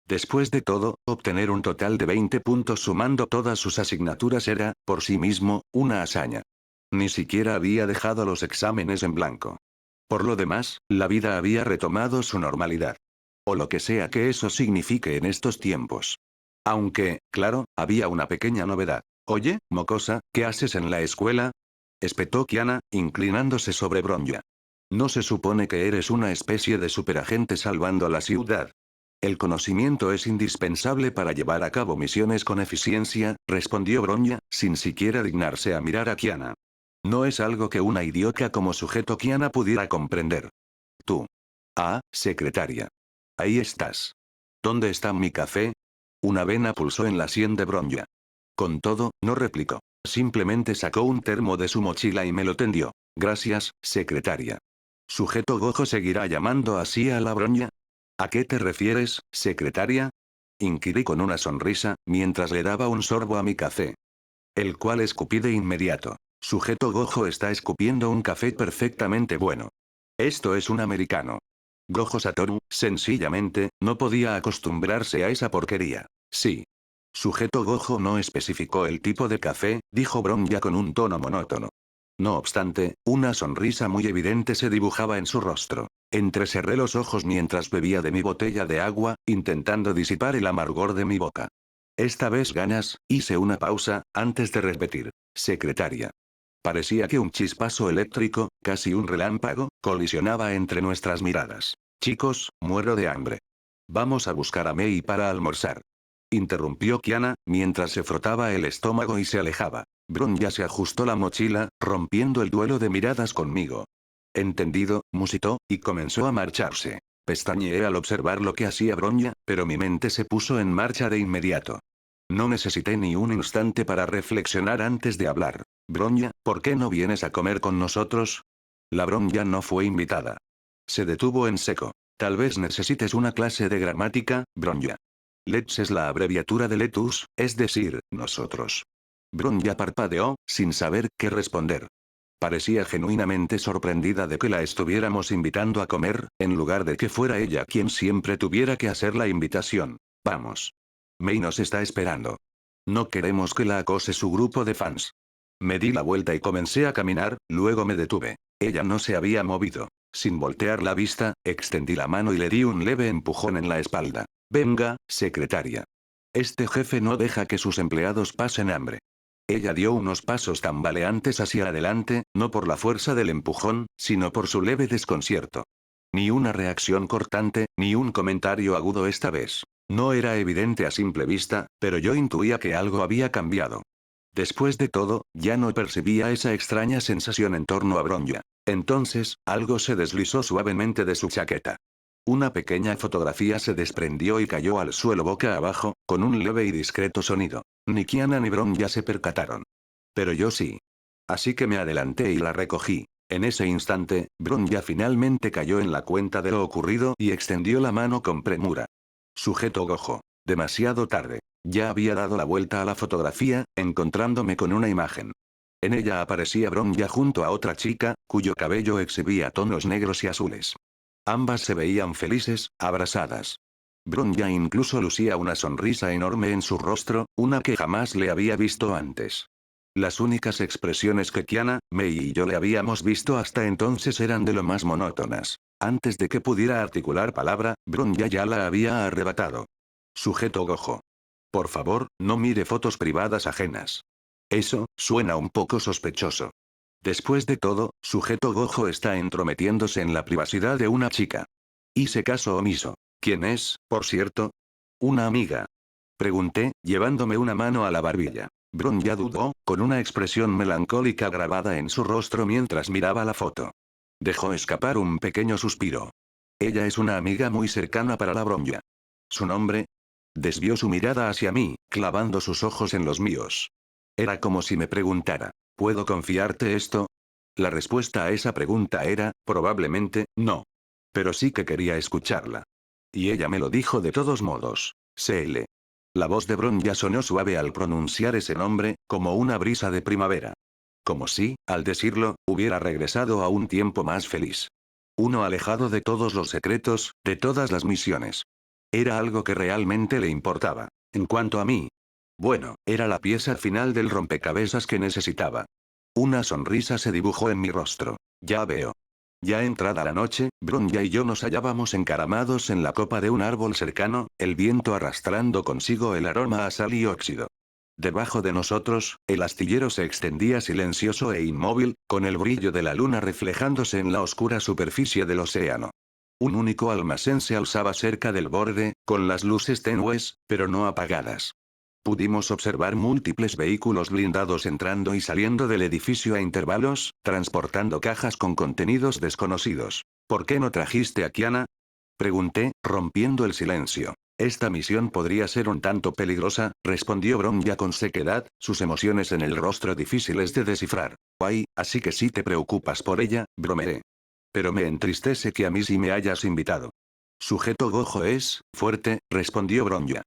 Después de todo, obtener un total de 20 puntos sumando todas sus asignaturas era, por sí mismo, una hazaña. Ni siquiera había dejado los exámenes en blanco. Por lo demás, la vida había retomado su normalidad. O lo que sea que eso signifique en estos tiempos. Aunque, claro, había una pequeña novedad. Oye, mocosa, ¿qué haces en la escuela? Espetó Kiana, inclinándose sobre Bronya. ¿No se supone que eres una especie de superagente salvando la ciudad? El conocimiento es indispensable para llevar a cabo misiones con eficiencia, respondió Bronya, sin siquiera dignarse a mirar a Kiana. No es algo que una idiota como sujeto Kiana pudiera comprender. Tú. Ah, secretaria. Ahí estás. ¿Dónde está mi café? Una vena pulsó en la sien de Bronya. Con todo, no replicó. Simplemente sacó un termo de su mochila y me lo tendió. Gracias, secretaria. ¿Sujeto Gojo seguirá llamando así a la Bronya? ¿A qué te refieres, secretaria? Inquirí con una sonrisa, mientras le daba un sorbo a mi café. El cual escupí de inmediato. Sujeto Gojo está escupiendo un café perfectamente bueno. Esto es un americano. Gojo Satoru, sencillamente, no podía acostumbrarse a esa porquería. Sí. Sujeto Gojo no especificó el tipo de café, dijo Bronya con un tono monótono. No obstante, una sonrisa muy evidente se dibujaba en su rostro. Entrecerré los ojos mientras bebía de mi botella de agua, intentando disipar el amargor de mi boca. Esta vez ganas, hice una pausa, antes de repetir. Secretaria. Parecía que un chispazo eléctrico, casi un relámpago, colisionaba entre nuestras miradas. Chicos, muero de hambre. Vamos a buscar a Mei para almorzar. Interrumpió Kiana, mientras se frotaba el estómago y se alejaba. Bronya se ajustó la mochila, rompiendo el duelo de miradas conmigo. Entendido, musitó, y comenzó a marcharse. Pestañeé al observar lo que hacía Bronya, pero mi mente se puso en marcha de inmediato. No necesité ni un instante para reflexionar antes de hablar. Bronya, ¿por qué no vienes a comer con nosotros? La Bronya no fue invitada. Se detuvo en seco. Tal vez necesites una clase de gramática, Bronya. Let's es la abreviatura de Letus, es decir, nosotros. Bronya parpadeó, sin saber qué responder. Parecía genuinamente sorprendida de que la estuviéramos invitando a comer, en lugar de que fuera ella quien siempre tuviera que hacer la invitación. Vamos. Mei nos está esperando. No queremos que la acose su grupo de fans. Me di la vuelta y comencé a caminar, luego me detuve. Ella no se había movido. Sin voltear la vista, extendí la mano y le di un leve empujón en la espalda. Venga, secretaria. Este jefe no deja que sus empleados pasen hambre. Ella dio unos pasos tambaleantes hacia adelante, no por la fuerza del empujón, sino por su leve desconcierto. Ni una reacción cortante, ni un comentario agudo esta vez. No era evidente a simple vista, pero yo intuía que algo había cambiado. Después de todo, ya no percibía esa extraña sensación en torno a Bronya. Entonces, algo se deslizó suavemente de su chaqueta. Una pequeña fotografía se desprendió y cayó al suelo boca abajo, con un leve y discreto sonido. Ni Kiana ni Bronya se percataron. Pero yo sí. Así que me adelanté y la recogí. En ese instante, Bronya finalmente cayó en la cuenta de lo ocurrido y extendió la mano con premura. Sujeto Gojo. Demasiado tarde. Ya había dado la vuelta a la fotografía, encontrándome con una imagen. En ella aparecía Bronya junto a otra chica, cuyo cabello exhibía tonos negros y azules. Ambas se veían felices, abrazadas. Bronya incluso lucía una sonrisa enorme en su rostro, una que jamás le había visto antes. Las únicas expresiones que Kiana, Mei y yo le habíamos visto hasta entonces eran de lo más monótonas. Antes de que pudiera articular palabra, Bronya ya la había arrebatado. Sujeto Gojo. Por favor, no mire fotos privadas ajenas. Eso, suena un poco sospechoso. Después de todo, sujeto Gojo está entrometiéndose en la privacidad de una chica. Hice caso omiso. ¿Quién es, por cierto? Una amiga. Pregunté, llevándome una mano a la barbilla. Bronya dudó, con una expresión melancólica grabada en su rostro mientras miraba la foto. Dejó escapar un pequeño suspiro. Ella es una amiga muy cercana para la Bronya. ¿Su nombre? Desvió su mirada hacia mí, clavando sus ojos en los míos. Era como si me preguntara, ¿puedo confiarte esto? La respuesta a esa pregunta era, probablemente, no. Pero sí que quería escucharla. Y ella me lo dijo de todos modos. CL. La voz de Bronya sonó suave al pronunciar ese nombre, como una brisa de primavera. Como si, al decirlo, hubiera regresado a un tiempo más feliz. Uno alejado de todos los secretos, de todas las misiones. Era algo que realmente le importaba. En cuanto a mí, bueno, era la pieza final del rompecabezas que necesitaba. Una sonrisa se dibujó en mi rostro. Ya veo. Ya entrada la noche, Bronya y yo nos hallábamos encaramados en la copa de un árbol cercano, el viento arrastrando consigo el aroma a sal y óxido. Debajo de nosotros, el astillero se extendía silencioso e inmóvil, con el brillo de la luna reflejándose en la oscura superficie del océano. Un único almacén se alzaba cerca del borde, con las luces tenues, pero no apagadas. Pudimos observar múltiples vehículos blindados entrando y saliendo del edificio a intervalos, transportando cajas con contenidos desconocidos. ¿Por qué no trajiste a Kiana? Pregunté, rompiendo el silencio. Esta misión podría ser un tanto peligrosa, respondió Bronya con sequedad, sus emociones en el rostro difíciles de descifrar. Ay, así que sí te preocupas por ella, bromeé. Pero me entristece que a mí sí me hayas invitado. Sujeto Gojo es fuerte, respondió Bronya.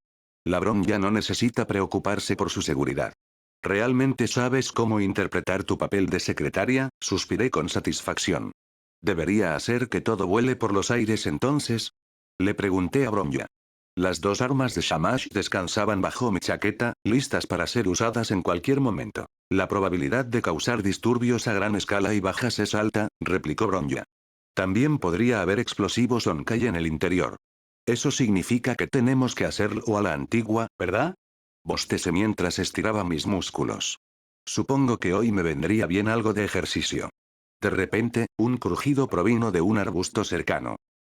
La Bronya no necesita preocuparse por su seguridad. ¿Realmente sabes cómo interpretar tu papel de secretaria? Suspiré con satisfacción. ¿Debería hacer que todo vuele por los aires entonces? Le pregunté a Bronya. Las dos armas de Shamash descansaban bajo mi chaqueta, listas para ser usadas en cualquier momento. La probabilidad de causar disturbios a gran escala y bajas es alta, replicó Bronya. También podría haber explosivos Honkai en el interior. Eso significa que tenemos que hacerlo a la antigua, ¿verdad? Bostecé mientras estiraba mis músculos. Supongo que hoy me vendría bien algo de ejercicio. De repente, un crujido provino de un arbusto cercano.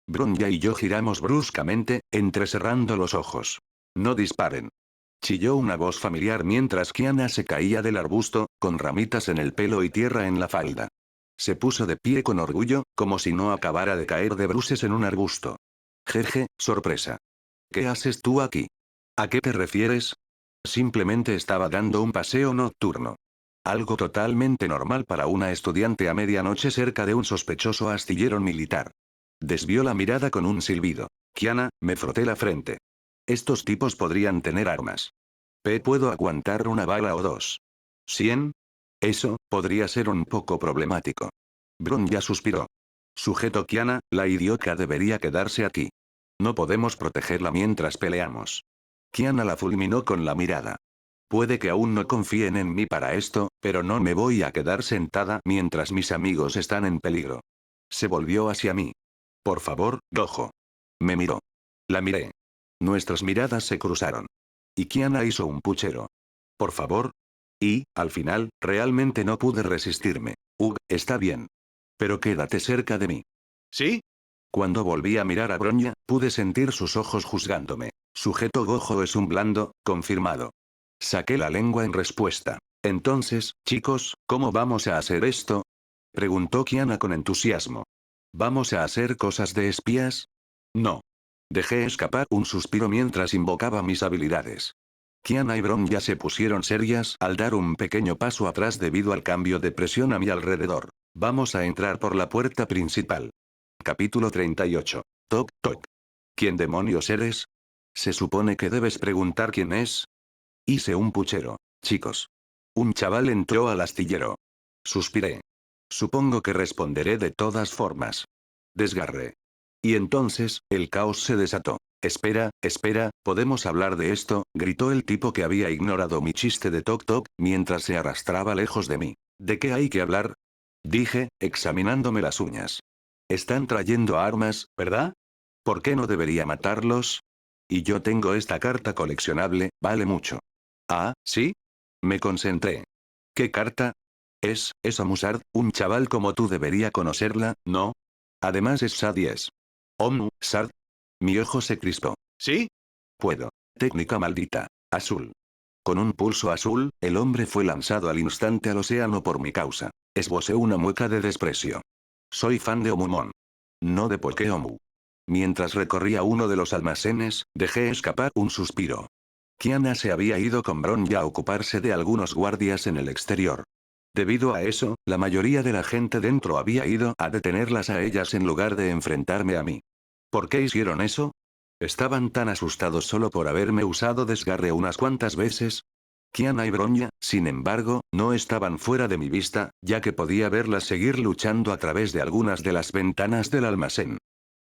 Bronya y yo giramos bruscamente, entrecerrando los ojos. No disparen. Chilló una voz familiar mientras Kiana se caía del arbusto, con ramitas en el pelo y tierra en la falda. Se puso de pie con orgullo, como si no acabara de caer de bruces en un arbusto. Jeje, sorpresa. ¿Qué haces tú aquí? ¿A qué te refieres? Simplemente estaba dando un paseo nocturno. Algo totalmente normal para una estudiante a medianoche cerca de un sospechoso astillero militar. Desvió la mirada con un silbido. Kiana, me froté la frente. Estos tipos podrían tener armas. Puedo aguantar una bala o dos. ¿100? Eso, podría ser un poco problemático. Bronya suspiró. Sujeto Kiana, la idiota debería quedarse aquí. No podemos protegerla mientras peleamos. Kiana la fulminó con la mirada. Puede que aún no confíen en mí para esto, pero no me voy a quedar sentada mientras mis amigos están en peligro. Se volvió hacia mí. Por favor, Gojo. Me miró. La miré. Nuestras miradas se cruzaron. Y Kiana hizo un puchero. Por favor. Y, al final, realmente no pude resistirme. Está bien. Pero quédate cerca de mí. ¿Sí? Cuando volví a mirar a Bronya, pude sentir sus ojos juzgándome. Sujeto Gojo es un blando, confirmado. Saqué la lengua en respuesta. Entonces, chicos, ¿cómo vamos a hacer esto? Preguntó Kiana con entusiasmo. ¿Vamos a hacer cosas de espías? No. Dejé escapar un suspiro mientras invocaba mis habilidades. Kiana y Bronya se pusieron serias al dar un pequeño paso atrás debido al cambio de presión a mi alrededor. Vamos a entrar por la puerta principal. Capítulo 38. Toc, toc. ¿Quién demonios eres? Se supone que debes preguntar quién es. Hice un puchero. Chicos. Un chaval entró al astillero. Suspiré. Supongo que responderé de todas formas. Desgarré. Y entonces, el caos se desató. Espera, ¿podemos hablar de esto? Gritó el tipo que había ignorado mi chiste de toc toc, mientras se arrastraba lejos de mí. ¿De qué hay que hablar? Dije, examinándome las uñas. Están trayendo armas, ¿verdad? ¿Por qué no debería matarlos? Y yo tengo esta carta coleccionable, vale mucho. Ah, ¿sí? Me concentré. ¿Qué carta? Es Musard, un chaval como tú debería conocerla, ¿no? Además es Sadies. Sard. Mi ojo se crispó. ¿Sí? Puedo. Técnica maldita. Azul. Con un pulso azul, el hombre fue lanzado al instante al océano por mi causa. Esbocé una mueca de desprecio. Soy fan de Omumon. No de Pokéomu. Mientras recorría uno de los almacenes, dejé escapar un suspiro. Kiana se había ido con Bronya a ocuparse de algunos guardias en el exterior. Debido a eso, la mayoría de la gente dentro había ido a detenerlas a ellas en lugar de enfrentarme a mí. ¿Por qué hicieron eso? ¿Estaban tan asustados solo por haberme usado desgarre unas cuantas veces? Kiana y Bronya, sin embargo, no estaban fuera de mi vista, ya que podía verlas seguir luchando a través de algunas de las ventanas del almacén.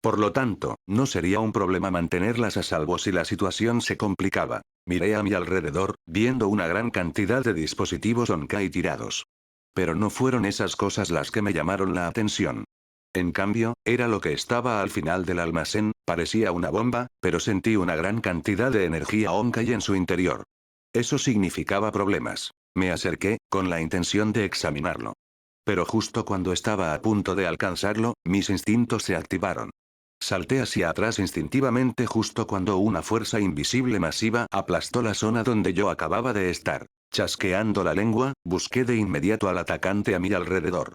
Por lo tanto, no sería un problema mantenerlas a salvo si la situación se complicaba. Miré a mi alrededor, viendo una gran cantidad de dispositivos Honkai tirados. Pero no fueron esas cosas las que me llamaron la atención. En cambio, era lo que estaba al final del almacén, parecía una bomba, pero sentí una gran cantidad de energía Honkai en su interior. Eso significaba problemas. Me acerqué, con la intención de examinarlo. Pero justo cuando estaba a punto de alcanzarlo, mis instintos se activaron. Salté hacia atrás instintivamente justo cuando una fuerza invisible masiva aplastó la zona donde yo acababa de estar. Chasqueando la lengua, busqué de inmediato al atacante a mi alrededor.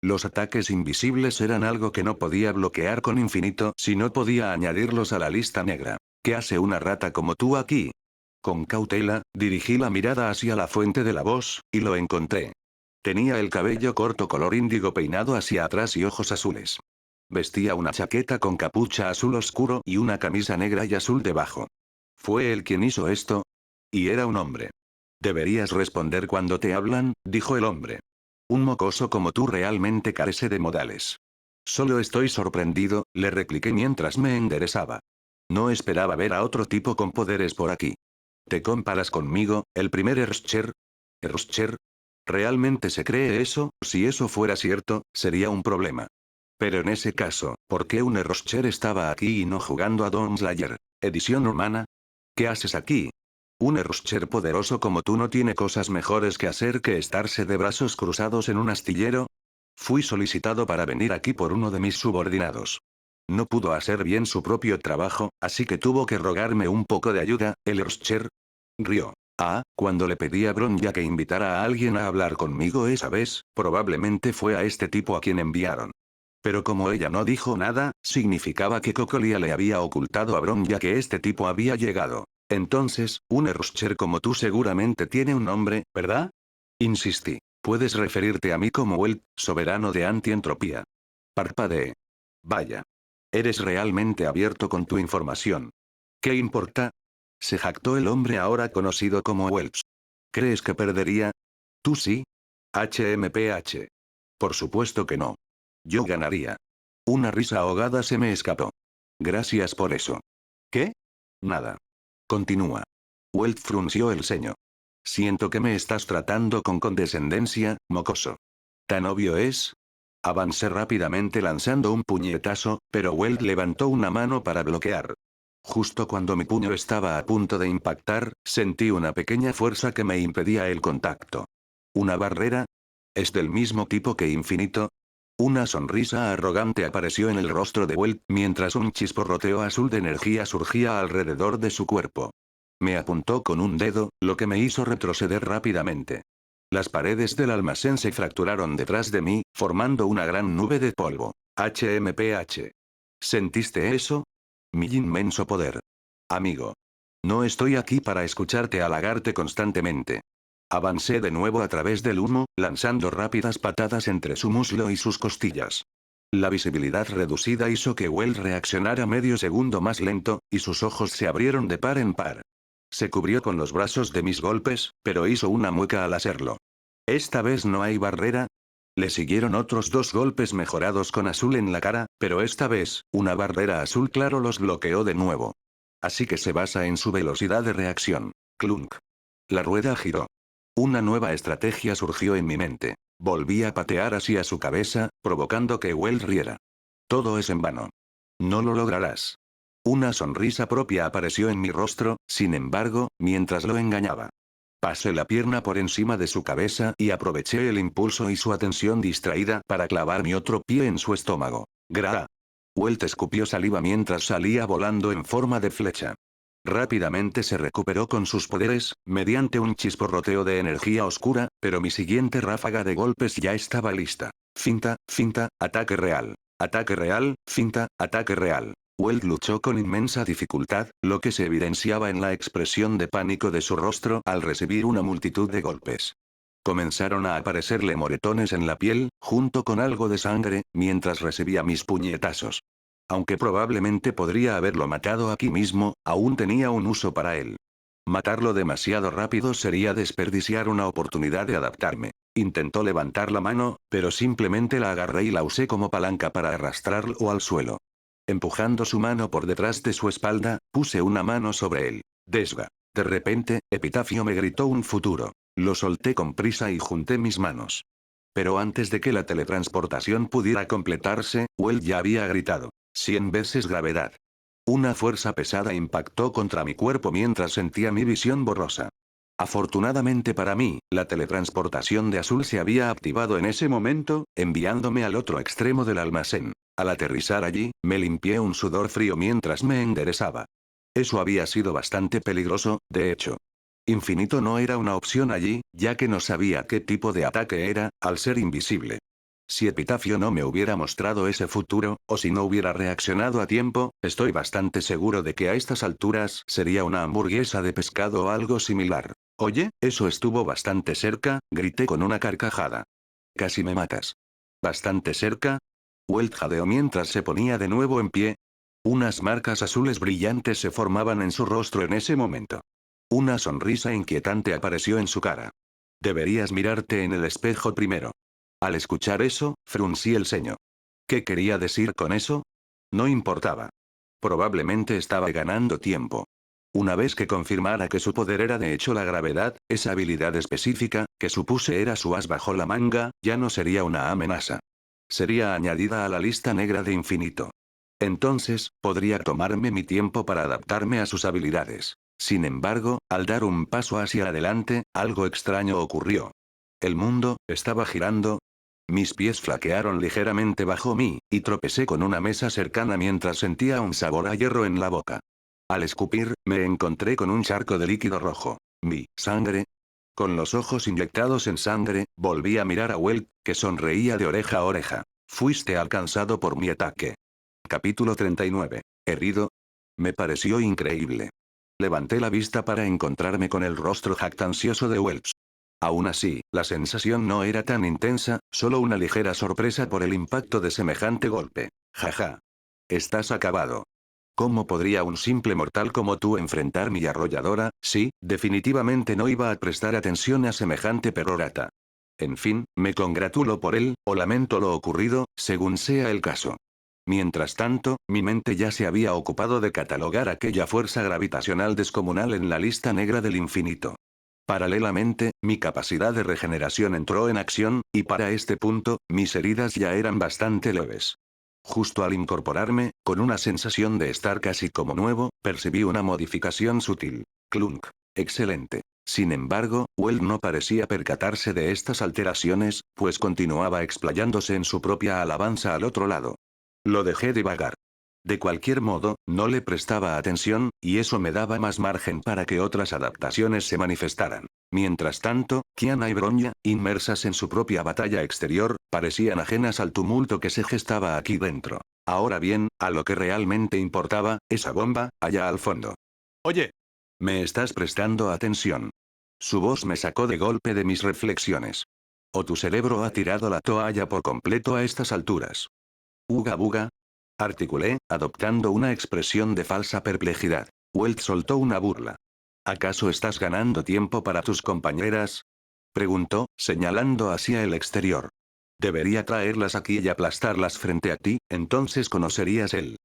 Los ataques invisibles eran algo que no podía bloquear con infinito si no podía añadirlos a la lista negra. ¿Qué hace una rata como tú aquí? Con cautela, dirigí la mirada hacia la fuente de la voz, y lo encontré. Tenía el cabello corto color índigo peinado hacia atrás y ojos azules. Vestía una chaqueta con capucha azul oscuro y una camisa negra y azul debajo. ¿Fue él quien hizo esto? Y era un hombre. Deberías responder cuando te hablan, dijo el hombre. Un mocoso como tú realmente carece de modales. Solo estoy sorprendido, le repliqué mientras me enderezaba. No esperaba ver a otro tipo con poderes por aquí. ¿Te comparas conmigo, el primer Erscher? ¿Erscher? ¿Realmente se cree eso? Si eso fuera cierto, sería un problema. Pero en ese caso, ¿por qué un Erscher estaba aquí y no jugando a Doom Slayer? ¿Edición humana? ¿Qué haces aquí? Un Erscher poderoso como tú no tiene cosas mejores que hacer que estarse de brazos cruzados en un astillero. Fui solicitado para venir aquí por uno de mis subordinados. No pudo hacer bien su propio trabajo, así que tuvo que rogarme un poco de ayuda. El Erscher rió. Ah, cuando le pedí a Bronya que invitara a alguien a hablar conmigo esa vez, probablemente fue a este tipo a quien enviaron. Pero como ella no dijo nada, significaba que Cocolia le había ocultado a Bronya que este tipo había llegado. Entonces, un Erscher como tú seguramente tiene un nombre, ¿verdad? Insistí. Puedes referirte a mí como el soberano de antientropía. Parpadeé. Vaya. Eres realmente abierto con tu información. ¿Qué importa? Se jactó el hombre ahora conocido como Welps. ¿Crees que perdería? ¿Tú sí? HMPH. Por supuesto que no. Yo ganaría. Una risa ahogada se me escapó. Gracias por eso. ¿Qué? Nada. Continúa. Welps frunció el ceño. Siento que me estás tratando con condescendencia, mocoso. ¿Tan obvio es? Avancé rápidamente lanzando un puñetazo, pero Weld levantó una mano para bloquear. Justo cuando mi puño estaba a punto de impactar, sentí una pequeña fuerza que me impedía el contacto. ¿Una barrera? ¿Es del mismo tipo que Infinito? Una sonrisa arrogante apareció en el rostro de Weld mientras un chisporroteo azul de energía surgía alrededor de su cuerpo. Me apuntó con un dedo, lo que me hizo retroceder rápidamente. Las paredes del almacén se fracturaron detrás de mí, formando una gran nube de polvo. HMPH. ¿Sentiste eso? Mi inmenso poder. Amigo. No estoy aquí para escucharte halagarte constantemente. Avancé de nuevo a través del humo, lanzando rápidas patadas entre su muslo y sus costillas. La visibilidad reducida hizo que Well reaccionara medio segundo más lento, y sus ojos se abrieron de par en par. Se cubrió con los brazos de mis golpes, pero hizo una mueca al hacerlo. ¿Esta vez no hay barrera? Le siguieron otros dos golpes mejorados con azul en la cara, pero esta vez, una barrera azul claro los bloqueó de nuevo. Así que se basa en su velocidad de reacción. Clunk. La rueda giró. Una nueva estrategia surgió en mi mente. Volví a patear hacia su cabeza, provocando que Well riera. Todo es en vano. No lo lograrás. Una sonrisa propia apareció en mi rostro, sin embargo, mientras lo engañaba. Pasé la pierna por encima de su cabeza y aproveché el impulso y su atención distraída para clavar mi otro pie en su estómago. ¡Gra! Welt escupió saliva mientras salía volando en forma de flecha. Rápidamente se recuperó con sus poderes, mediante un chisporroteo de energía oscura, pero mi siguiente ráfaga de golpes ya estaba lista. Finta, ataque real, finta, ataque real. Weld luchó con inmensa dificultad, lo que se evidenciaba en la expresión de pánico de su rostro al recibir una multitud de golpes. Comenzaron a aparecerle moretones en la piel, junto con algo de sangre, mientras recibía mis puñetazos. Aunque probablemente podría haberlo matado aquí mismo, aún tenía un uso para él. Matarlo demasiado rápido sería desperdiciar una oportunidad de adaptarme. Intentó levantar la mano, pero simplemente la agarré y la usé como palanca para arrastrarlo al suelo. Empujando su mano por detrás de su espalda, puse una mano sobre él. Desga. De repente, Epitafio me gritó un futuro. Lo solté con prisa y junté mis manos. Pero antes de que la teletransportación pudiera completarse, Well ya había gritado. 100 veces gravedad. Una fuerza pesada impactó contra mi cuerpo mientras sentía mi visión borrosa. Afortunadamente para mí, la teletransportación de azul se había activado en ese momento, enviándome al otro extremo del almacén. Al aterrizar allí, me limpié un sudor frío mientras me enderezaba. Eso había sido bastante peligroso, de hecho. Infinito no era una opción allí, ya que no sabía qué tipo de ataque era, al ser invisible. Si Epitafio no me hubiera mostrado ese futuro, o si no hubiera reaccionado a tiempo, estoy bastante seguro de que a estas alturas sería una hamburguesa de pescado o algo similar. Oye, eso estuvo bastante cerca, grité con una carcajada. Casi me matas. ¿Bastante cerca? Welt jadeó mientras se ponía de nuevo en pie. Unas marcas azules brillantes se formaban en su rostro en ese momento. Una sonrisa inquietante apareció en su cara. Deberías mirarte en el espejo primero. Al escuchar eso, fruncí el ceño. ¿Qué quería decir con eso? No importaba. Probablemente estaba ganando tiempo. Una vez que confirmara que su poder era de hecho la gravedad, esa habilidad específica, que supuse era su as bajo la manga, ya no sería una amenaza. Sería añadida a la lista negra de infinito. Entonces, podría tomarme mi tiempo para adaptarme a sus habilidades. Sin embargo, al dar un paso hacia adelante, algo extraño ocurrió. El mundo estaba girando. Mis pies flaquearon ligeramente bajo mí, y tropecé con una mesa cercana mientras sentía un sabor a hierro en la boca. Al escupir, me encontré con un charco de líquido rojo. Mi sangre. Con los ojos inyectados en sangre, volví a mirar a Welt, que sonreía de oreja a oreja. Fuiste alcanzado por mi ataque. Capítulo 39. Herido. Me pareció increíble. Levanté la vista para encontrarme con el rostro jactancioso de Welps. Aún así, la sensación no era tan intensa, solo una ligera sorpresa por el impacto de semejante golpe. Jaja. Estás acabado. ¿Cómo podría un simple mortal como tú enfrentar mi arrolladora? Sí, definitivamente no iba a prestar atención a semejante perorata. En fin, me congratulo por él, o lamento lo ocurrido, según sea el caso. Mientras tanto, mi mente ya se había ocupado de catalogar aquella fuerza gravitacional descomunal en la lista negra del infinito. Paralelamente, mi capacidad de regeneración entró en acción, y para este punto, mis heridas ya eran bastante leves. Justo al incorporarme, con una sensación de estar casi como nuevo, percibí una modificación sutil. Clunk. Excelente. Sin embargo, Well no parecía percatarse de estas alteraciones, pues continuaba explayándose en su propia alabanza al otro lado. Lo dejé divagar. De cualquier modo, no le prestaba atención, y eso me daba más margen para que otras adaptaciones se manifestaran. Mientras tanto, Kiana y Bronya, inmersas en su propia batalla exterior, parecían ajenas al tumulto que se gestaba aquí dentro. Ahora bien, a lo que realmente importaba, esa bomba, allá al fondo. Oye. ¿Me estás prestando atención? Su voz me sacó de golpe de mis reflexiones. O tu cerebro ha tirado la toalla por completo a estas alturas. Uga buga. Articulé, adoptando una expresión de falsa perplejidad. Welt soltó una burla. ¿Acaso estás ganando tiempo para tus compañeras? Preguntó, señalando hacia el exterior. Debería traerlas aquí y aplastarlas frente a ti, entonces conocerías él.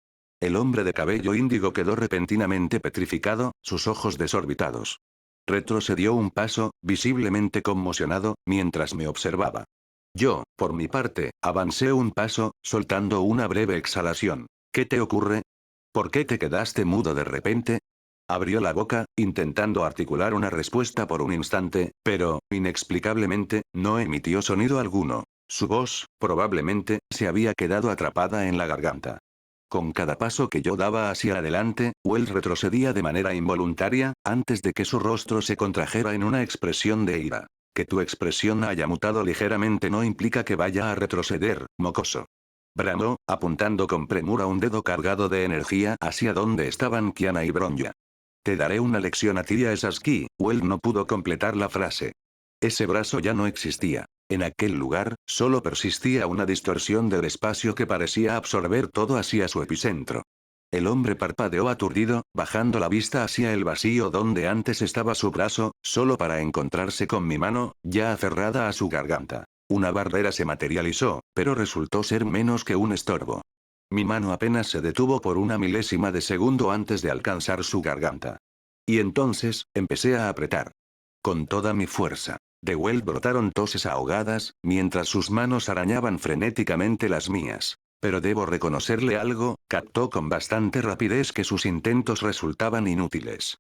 El hombre de cabello índigo quedó repentinamente petrificado, sus ojos desorbitados. Retrocedió un paso, visiblemente conmocionado, mientras me observaba. Yo, por mi parte, avancé un paso, soltando una breve exhalación. ¿Qué te ocurre? ¿Por qué te quedaste mudo de repente? Abrió la boca, intentando articular una respuesta por un instante, pero, inexplicablemente, no emitió sonido alguno. Su voz, probablemente, se había quedado atrapada en la garganta. Con cada paso que yo daba hacia adelante, Well retrocedía de manera involuntaria, antes de que su rostro se contrajera en una expresión de ira. Que tu expresión haya mutado ligeramente no implica que vaya a retroceder, mocoso. Bramó, apuntando con premura un dedo cargado de energía hacia donde estaban Kiana y Bronya. Te daré una lección a ti y a Sasuke. Well no pudo completar la frase. Ese brazo ya no existía. En aquel lugar, solo persistía una distorsión del espacio que parecía absorber todo hacia su epicentro. El hombre parpadeó aturdido, bajando la vista hacia el vacío donde antes estaba su brazo, solo para encontrarse con mi mano, ya aferrada a su garganta. Una barrera se materializó, pero resultó ser menos que un estorbo. Mi mano apenas se detuvo por una milésima de segundo antes de alcanzar su garganta. Y entonces, empecé a apretar. Con toda mi fuerza. De Well brotaron toses ahogadas, mientras sus manos arañaban frenéticamente las mías. Pero debo reconocerle algo, captó con bastante rapidez que sus intentos resultaban inútiles.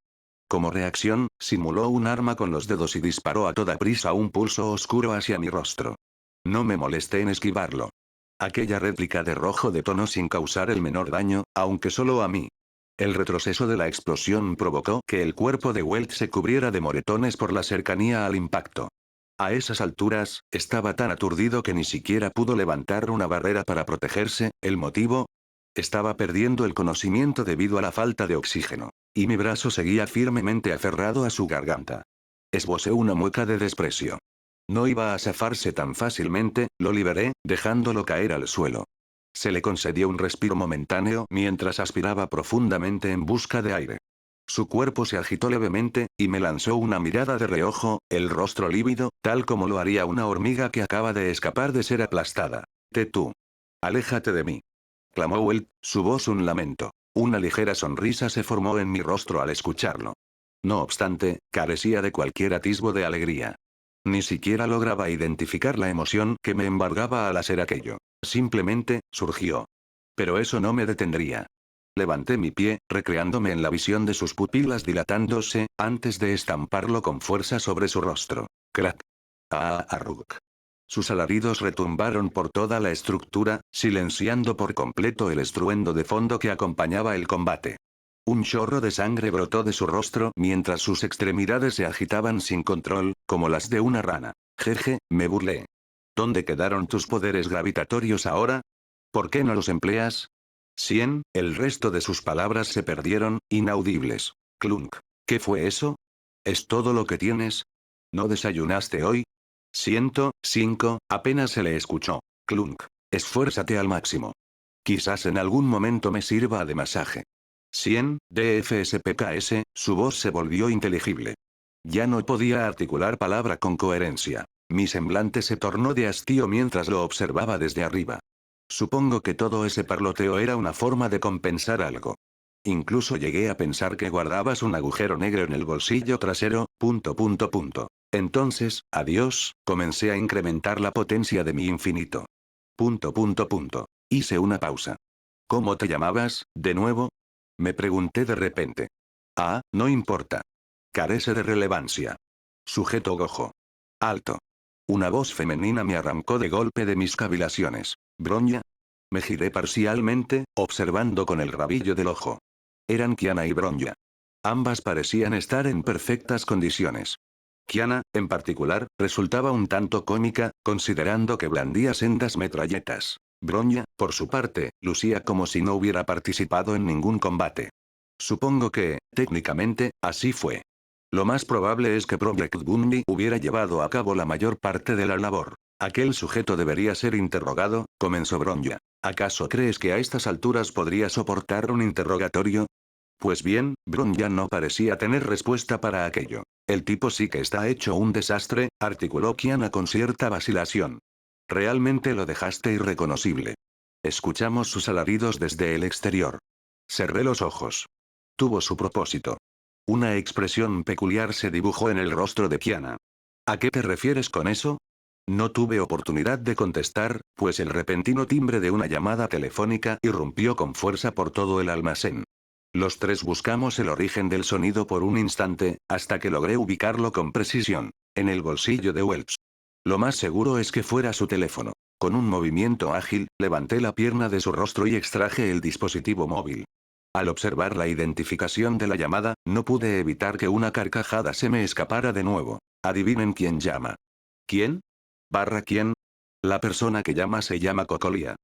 Como reacción, simuló un arma con los dedos y disparó a toda prisa un pulso oscuro hacia mi rostro. No me molesté en esquivarlo. Aquella réplica de rojo detonó sin causar el menor daño, aunque solo a mí. El retroceso de la explosión provocó que el cuerpo de Welt se cubriera de moretones por la cercanía al impacto. A esas alturas, estaba tan aturdido que ni siquiera pudo levantar una barrera para protegerse. ¿El motivo? Estaba perdiendo el conocimiento debido a la falta de oxígeno. Y mi brazo seguía firmemente aferrado a su garganta. Esbocé una mueca de desprecio. No iba a zafarse tan fácilmente, lo liberé, dejándolo caer al suelo. Se le concedió un respiro momentáneo mientras aspiraba profundamente en busca de aire. Su cuerpo se agitó levemente, y me lanzó una mirada de reojo, el rostro lívido, tal como lo haría una hormiga que acaba de escapar de ser aplastada. Tú. Aléjate de mí. Clamó Well, su voz un lamento. Una ligera sonrisa se formó en mi rostro al escucharlo. No obstante, carecía de cualquier atisbo de alegría. Ni siquiera lograba identificar la emoción que me embargaba al hacer aquello. Simplemente, surgió. Pero eso no me detendría. Levanté mi pie, recreándome en la visión de sus pupilas dilatándose, antes de estamparlo con fuerza sobre su rostro. Crack. Arrugh. Sus alaridos retumbaron por toda la estructura, silenciando por completo el estruendo de fondo que acompañaba el combate. Un chorro de sangre brotó de su rostro mientras sus extremidades se agitaban sin control, como las de una rana. Jeje, me burlé. ¿Dónde quedaron tus poderes gravitatorios ahora? ¿Por qué no los empleas? El resto de sus palabras se perdieron, inaudibles. Clunk. ¿Qué fue eso? ¿Es todo lo que tienes? ¿No desayunaste hoy? 105, apenas se le escuchó. Clunk. Esfuérzate al máximo. Quizás en algún momento me sirva de masaje. 100, DFSPKS, su voz se volvió inteligible. Ya no podía articular palabra con coherencia. Mi semblante se tornó de hastío mientras lo observaba desde arriba. Supongo que todo ese parloteo era una forma de compensar algo. Incluso llegué a pensar que guardabas un agujero negro en el bolsillo trasero. Entonces, adiós, comencé a incrementar la potencia de mi infinito. Hice una pausa. ¿Cómo te llamabas, de nuevo? Me pregunté de repente. Ah, no importa. Carece de relevancia. Sujeto Gojo. Alto. Una voz femenina me arrancó de golpe de mis cavilaciones. ¿Bronya? Me giré parcialmente, observando con el rabillo del ojo. Eran Kiana y Bronya. Ambas parecían estar en perfectas condiciones. Kiana, en particular, resultaba un tanto cómica, considerando que blandía sendas metralletas. Bronya, por su parte, lucía como si no hubiera participado en ningún combate. Supongo que, técnicamente, así fue. Lo más probable es que Project Bundy hubiera llevado a cabo la mayor parte de la labor. Aquel sujeto debería ser interrogado, comenzó Bronya. ¿Acaso crees que a estas alturas podría soportar un interrogatorio? Pues bien, Bronya no parecía tener respuesta para aquello. El tipo sí que está hecho un desastre, articuló Kiana con cierta vacilación. Realmente lo dejaste irreconocible. Escuchamos sus alaridos desde el exterior. Cerré los ojos. Tuvo su propósito. Una expresión peculiar se dibujó en el rostro de Kiana. ¿A qué te refieres con eso? No tuve oportunidad de contestar, pues el repentino timbre de una llamada telefónica irrumpió con fuerza por todo el almacén. Los tres buscamos el origen del sonido por un instante, hasta que logré ubicarlo con precisión. En el bolsillo de Welch. Lo más seguro es que fuera su teléfono. Con un movimiento ágil, levanté la pierna de su rostro y extraje el dispositivo móvil. Al observar la identificación de la llamada, no pude evitar que una carcajada se me escapara de nuevo. Adivinen quién llama. ¿Quién? ¿Quién? La persona que llama se llama Cocolia.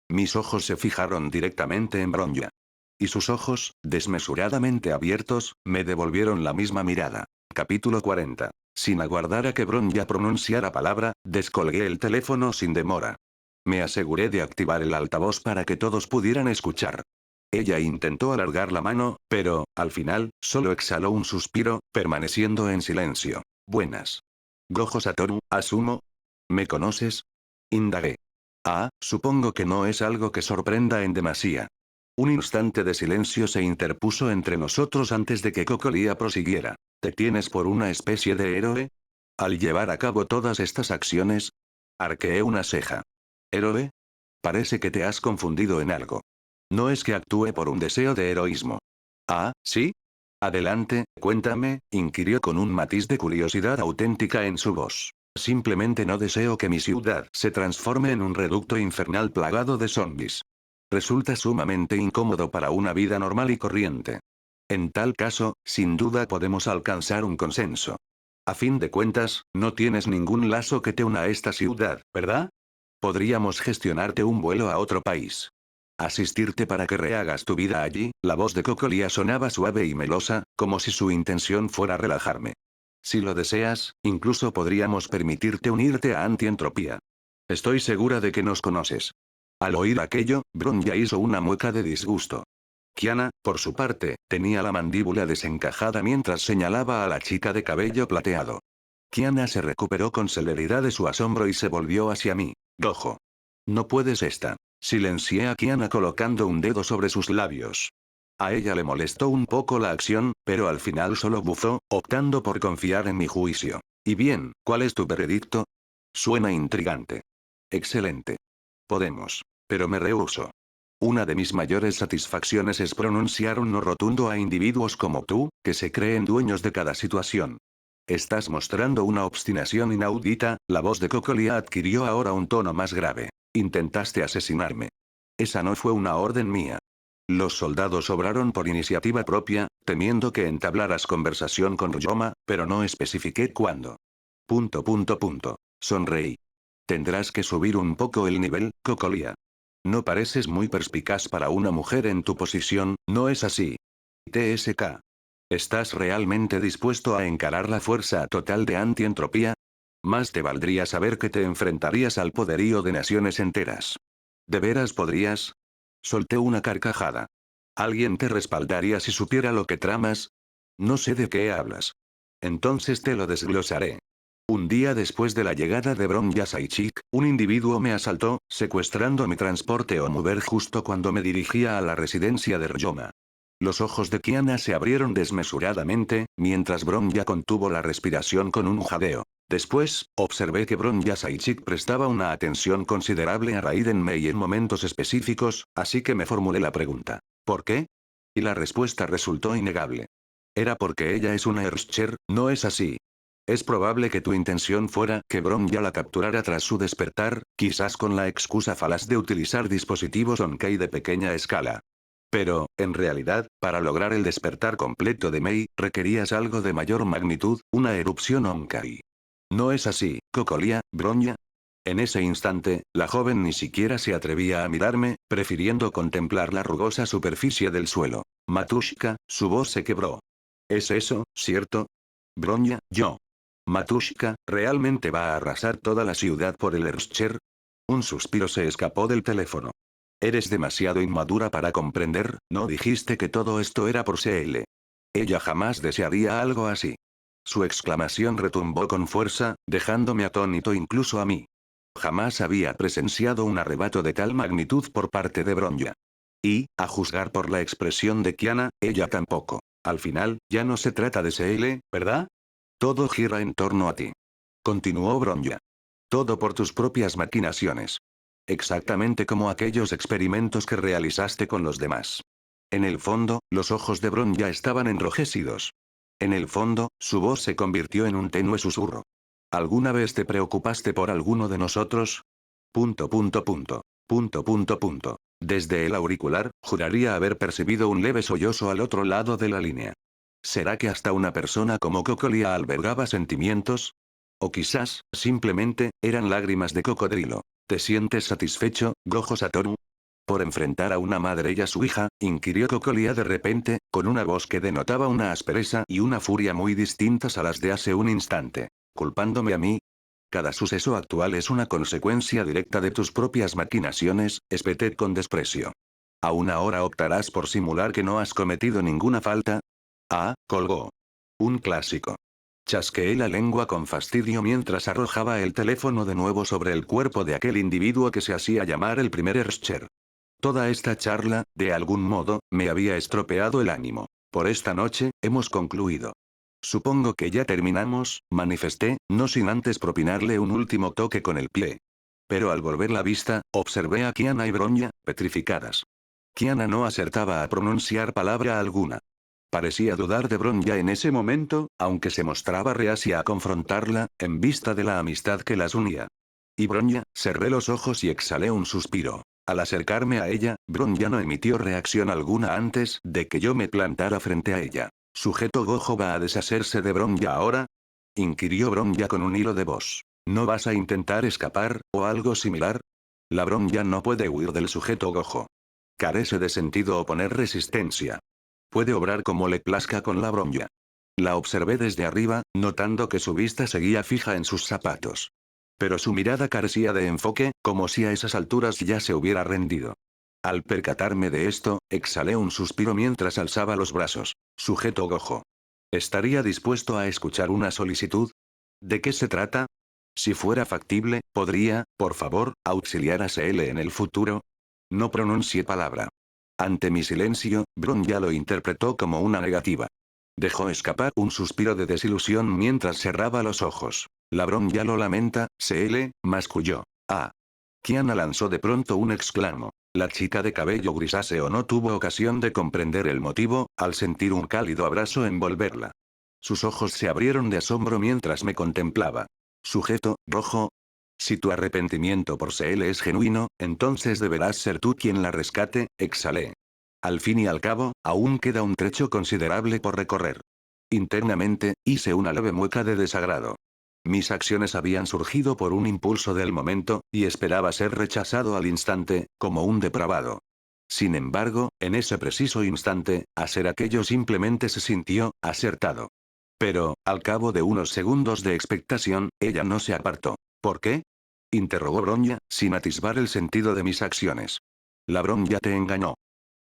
Mis ojos se fijaron directamente en Bronya. Y sus ojos, desmesuradamente abiertos, me devolvieron la misma mirada. Capítulo 40. Sin aguardar a que Bronya pronunciara palabra, descolgué el teléfono sin demora. Me aseguré de activar el altavoz para que todos pudieran escuchar. Ella intentó alargar la mano, pero, al final, solo exhaló un suspiro, permaneciendo en silencio. Buenas. Gojo Satoru, asumo. ¿Me conoces? Indagué. Ah, supongo que no es algo que sorprenda en demasía. Un instante de silencio se interpuso entre nosotros antes de que Cocolia prosiguiera. ¿Te tienes por una especie de héroe? Al llevar a cabo todas estas acciones, arqueé una ceja. ¿Héroe? Parece que te has confundido en algo. No es que actúe por un deseo de heroísmo. Ah, ¿sí? Adelante, cuéntame, inquirió con un matiz de curiosidad auténtica en su voz. Simplemente no deseo que mi ciudad se transforme en un reducto infernal plagado de zombies. Resulta sumamente incómodo para una vida normal y corriente. En tal caso, sin duda podemos alcanzar un consenso. A fin de cuentas, no tienes ningún lazo que te una a esta ciudad, ¿verdad? Podríamos gestionarte un vuelo a otro país. Asistirte para que rehagas tu vida allí. La voz de Cocolia sonaba suave y melosa, como si su intención fuera relajarme. Si lo deseas, incluso podríamos permitirte unirte a Antientropía. Estoy segura de que nos conoces. Al oír aquello, Bronya hizo una mueca de disgusto. Kiana, por su parte, tenía la mandíbula desencajada mientras señalaba a la chica de cabello plateado. Kiana se recuperó con celeridad de su asombro y se volvió hacia mí. Gojo. No puedes esta. Silencié a Kiana colocando un dedo sobre sus labios. A ella le molestó un poco la acción, pero al final solo bufó, optando por confiar en mi juicio. Y bien, ¿cuál es tu veredicto? Suena intrigante. Excelente. Podemos. Pero me rehúso. Una de mis mayores satisfacciones es pronunciar un no rotundo a individuos como tú, que se creen dueños de cada situación. Estás mostrando una obstinación inaudita. La voz de Cocolia adquirió ahora un tono más grave. Intentaste asesinarme. Esa no fue una orden mía. Los soldados obraron por iniciativa propia, temiendo que entablaras conversación con Ryoma, pero no especifiqué cuándo. Sonreí. Tendrás que subir un poco el nivel, Cocolia. No pareces muy perspicaz para una mujer en tu posición, ¿no es así? TSK. ¿Estás realmente dispuesto a encarar la fuerza total de antientropía? Más te valdría saber que te enfrentarías al poderío de naciones enteras. ¿De veras podrías? Solté una carcajada. ¿Alguien te respaldaría si supiera lo que tramas? No sé de qué hablas. Entonces te lo desglosaré. Un día después de la llegada de Bronja Saichik, un individuo me asaltó, secuestrando mi transporte Omuber justo cuando me dirigía a la residencia de Ryoma. Los ojos de Kiana se abrieron desmesuradamente, mientras Bronja contuvo la respiración con un jadeo. Después, observé que Bronja Saichik prestaba una atención considerable a Raiden Mei en momentos específicos, así que me formulé la pregunta. ¿Por qué? Y la respuesta resultó innegable. Era porque ella es una Earthsher, ¿no es así? Es probable que tu intención fuera que Bronja la capturara tras su despertar, quizás con la excusa falaz de utilizar dispositivos Onkai de pequeña escala. Pero, en realidad, para lograr el despertar completo de Mei, requerías algo de mayor magnitud, una erupción Onkai. ¿No es así, Cocolia, Bronja? En ese instante, la joven ni siquiera se atrevía a mirarme, prefiriendo contemplar la rugosa superficie del suelo. Matushka, su voz se quebró. ¿Es eso, cierto? Bronja, yo. Matushka, ¿realmente va a arrasar toda la ciudad por el Earthsher? Un suspiro se escapó del teléfono. Eres demasiado inmadura para comprender, ¿no dijiste que todo esto era por CL? Ella jamás desearía algo así. Su exclamación retumbó con fuerza, dejándome atónito incluso a mí. Jamás había presenciado un arrebato de tal magnitud por parte de Bronja. Y, a juzgar por la expresión de Kiana, ella tampoco. Al final, ya no se trata de CL, ¿verdad? Todo gira en torno a ti. Continuó Bronja. Todo por tus propias maquinaciones. Exactamente como aquellos experimentos que realizaste con los demás. En el fondo, los ojos de Bronja estaban enrojecidos. En el fondo, su voz se convirtió en un tenue susurro. ¿Alguna vez te preocupaste por alguno de nosotros? Punto, punto, punto. Punto, punto, punto. Desde el auricular, juraría haber percibido un leve sollozo al otro lado de la línea. ¿Será que hasta una persona como Cocolia albergaba sentimientos? O quizás, simplemente, eran lágrimas de cocodrilo. ¿Te sientes satisfecho, Gojo Satoru? Por enfrentar a una madre y a su hija, inquirió Cocolia de repente, con una voz que denotaba una aspereza y una furia muy distintas a las de hace un instante. ¿Culpándome a mí? Cada suceso actual es una consecuencia directa de tus propias maquinaciones, espeté con desprecio. ¿Aún ahora optarás por simular que no has cometido ninguna falta? Ah, colgó. Un clásico. Chasqueé la lengua con fastidio mientras arrojaba el teléfono de nuevo sobre el cuerpo de aquel individuo que se hacía llamar el primer Earthsher. Toda esta charla, de algún modo, me había estropeado el ánimo. Por esta noche, hemos concluido. Supongo que ya terminamos, manifesté, no sin antes propinarle un último toque con el pie. Pero al volver la vista, observé a Kiana y Bronja, petrificadas. Kiana no acertaba a pronunciar palabra alguna. Parecía dudar de Bronja en ese momento, aunque se mostraba reacia a confrontarla, en vista de la amistad que las unía. Y Bronja, cerré los ojos y exhalé un suspiro. Al acercarme a ella, Bronja no emitió reacción alguna antes de que yo me plantara frente a ella. ¿Sujeto Gojo va a deshacerse de Bronja ahora? Inquirió Bronja con un hilo de voz. ¿No vas a intentar escapar, o algo similar? La Bronja no puede huir del sujeto Gojo. Carece de sentido oponer resistencia. Puede obrar como le plazca con la Bronja. La observé desde arriba, notando que su vista seguía fija en sus zapatos. Pero su mirada carecía de enfoque, como si a esas alturas ya se hubiera rendido. Al percatarme de esto, exhalé un suspiro mientras alzaba los brazos. Sujeto Gojo. ¿Estaría dispuesto a escuchar una solicitud? ¿De qué se trata? Si fuera factible, ¿podría, por favor, auxiliar a CL en el futuro? No pronuncie palabra. Ante mi silencio, Bronya lo interpretó como una negativa. Dejó escapar un suspiro de desilusión mientras cerraba los ojos. La Bronya lo lamenta, masculló. Ah. Kiana lanzó de pronto un exclamo. La chica de cabello grisáceo no tuvo ocasión de comprender el motivo, al sentir un cálido abrazo envolverla. Sus ojos se abrieron de asombro mientras me contemplaba. Sujeto, rojo. Si tu arrepentimiento por CL es genuino, entonces deberás ser tú quien la rescate, exhalé. Al fin y al cabo, aún queda un trecho considerable por recorrer. Internamente, hice una leve mueca de desagrado. Mis acciones habían surgido por un impulso del momento, y esperaba ser rechazado al instante, como un depravado. Sin embargo, en ese preciso instante, hacer aquello simplemente se sintió acertado. Pero, al cabo de unos segundos de expectación, ella no se apartó. ¿Por qué? Interrogó Bronya, sin atisbar el sentido de mis acciones. La Bronya te engañó.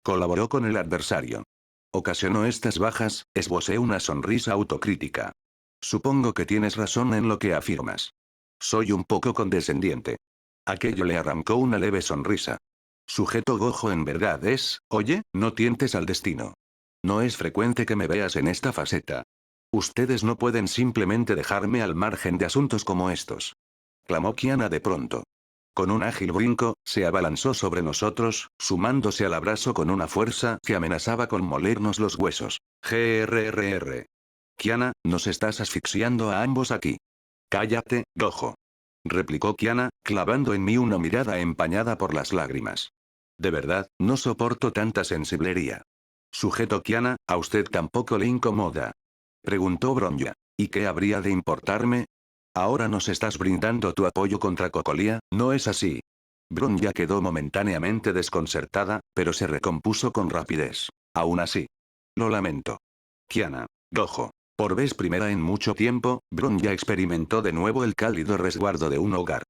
Colaboró con el adversario. Ocasionó estas bajas, esbocé una sonrisa autocrítica. Supongo que tienes razón en lo que afirmas. Soy un poco condescendiente. Aquello le arrancó una leve sonrisa. Sujeto Gojo en verdad es, oye, no tientes al destino. No es frecuente que me veas en esta faceta. Ustedes no pueden simplemente dejarme al margen de asuntos como estos. Clamó Kiana de pronto. Con un ágil brinco, se abalanzó sobre nosotros, sumándose al abrazo con una fuerza que amenazaba con molernos los huesos. GRRR. Kiana, nos estás asfixiando a ambos aquí. Cállate, Gojo. Replicó Kiana, clavando en mí una mirada empañada por las lágrimas. De verdad, no soporto tanta sensiblería. Sujeto Kiana, ¿a usted tampoco le incomoda? Preguntó Bronya. ¿Y qué habría de importarme? Ahora nos estás brindando tu apoyo contra Cocolia, ¿no es así? Bronya quedó momentáneamente desconcertada, pero se recompuso con rapidez. Aún así. Lo lamento. Kiana. Gojo. Por vez primera en mucho tiempo, Bronya experimentó de nuevo el cálido resguardo de un hogar.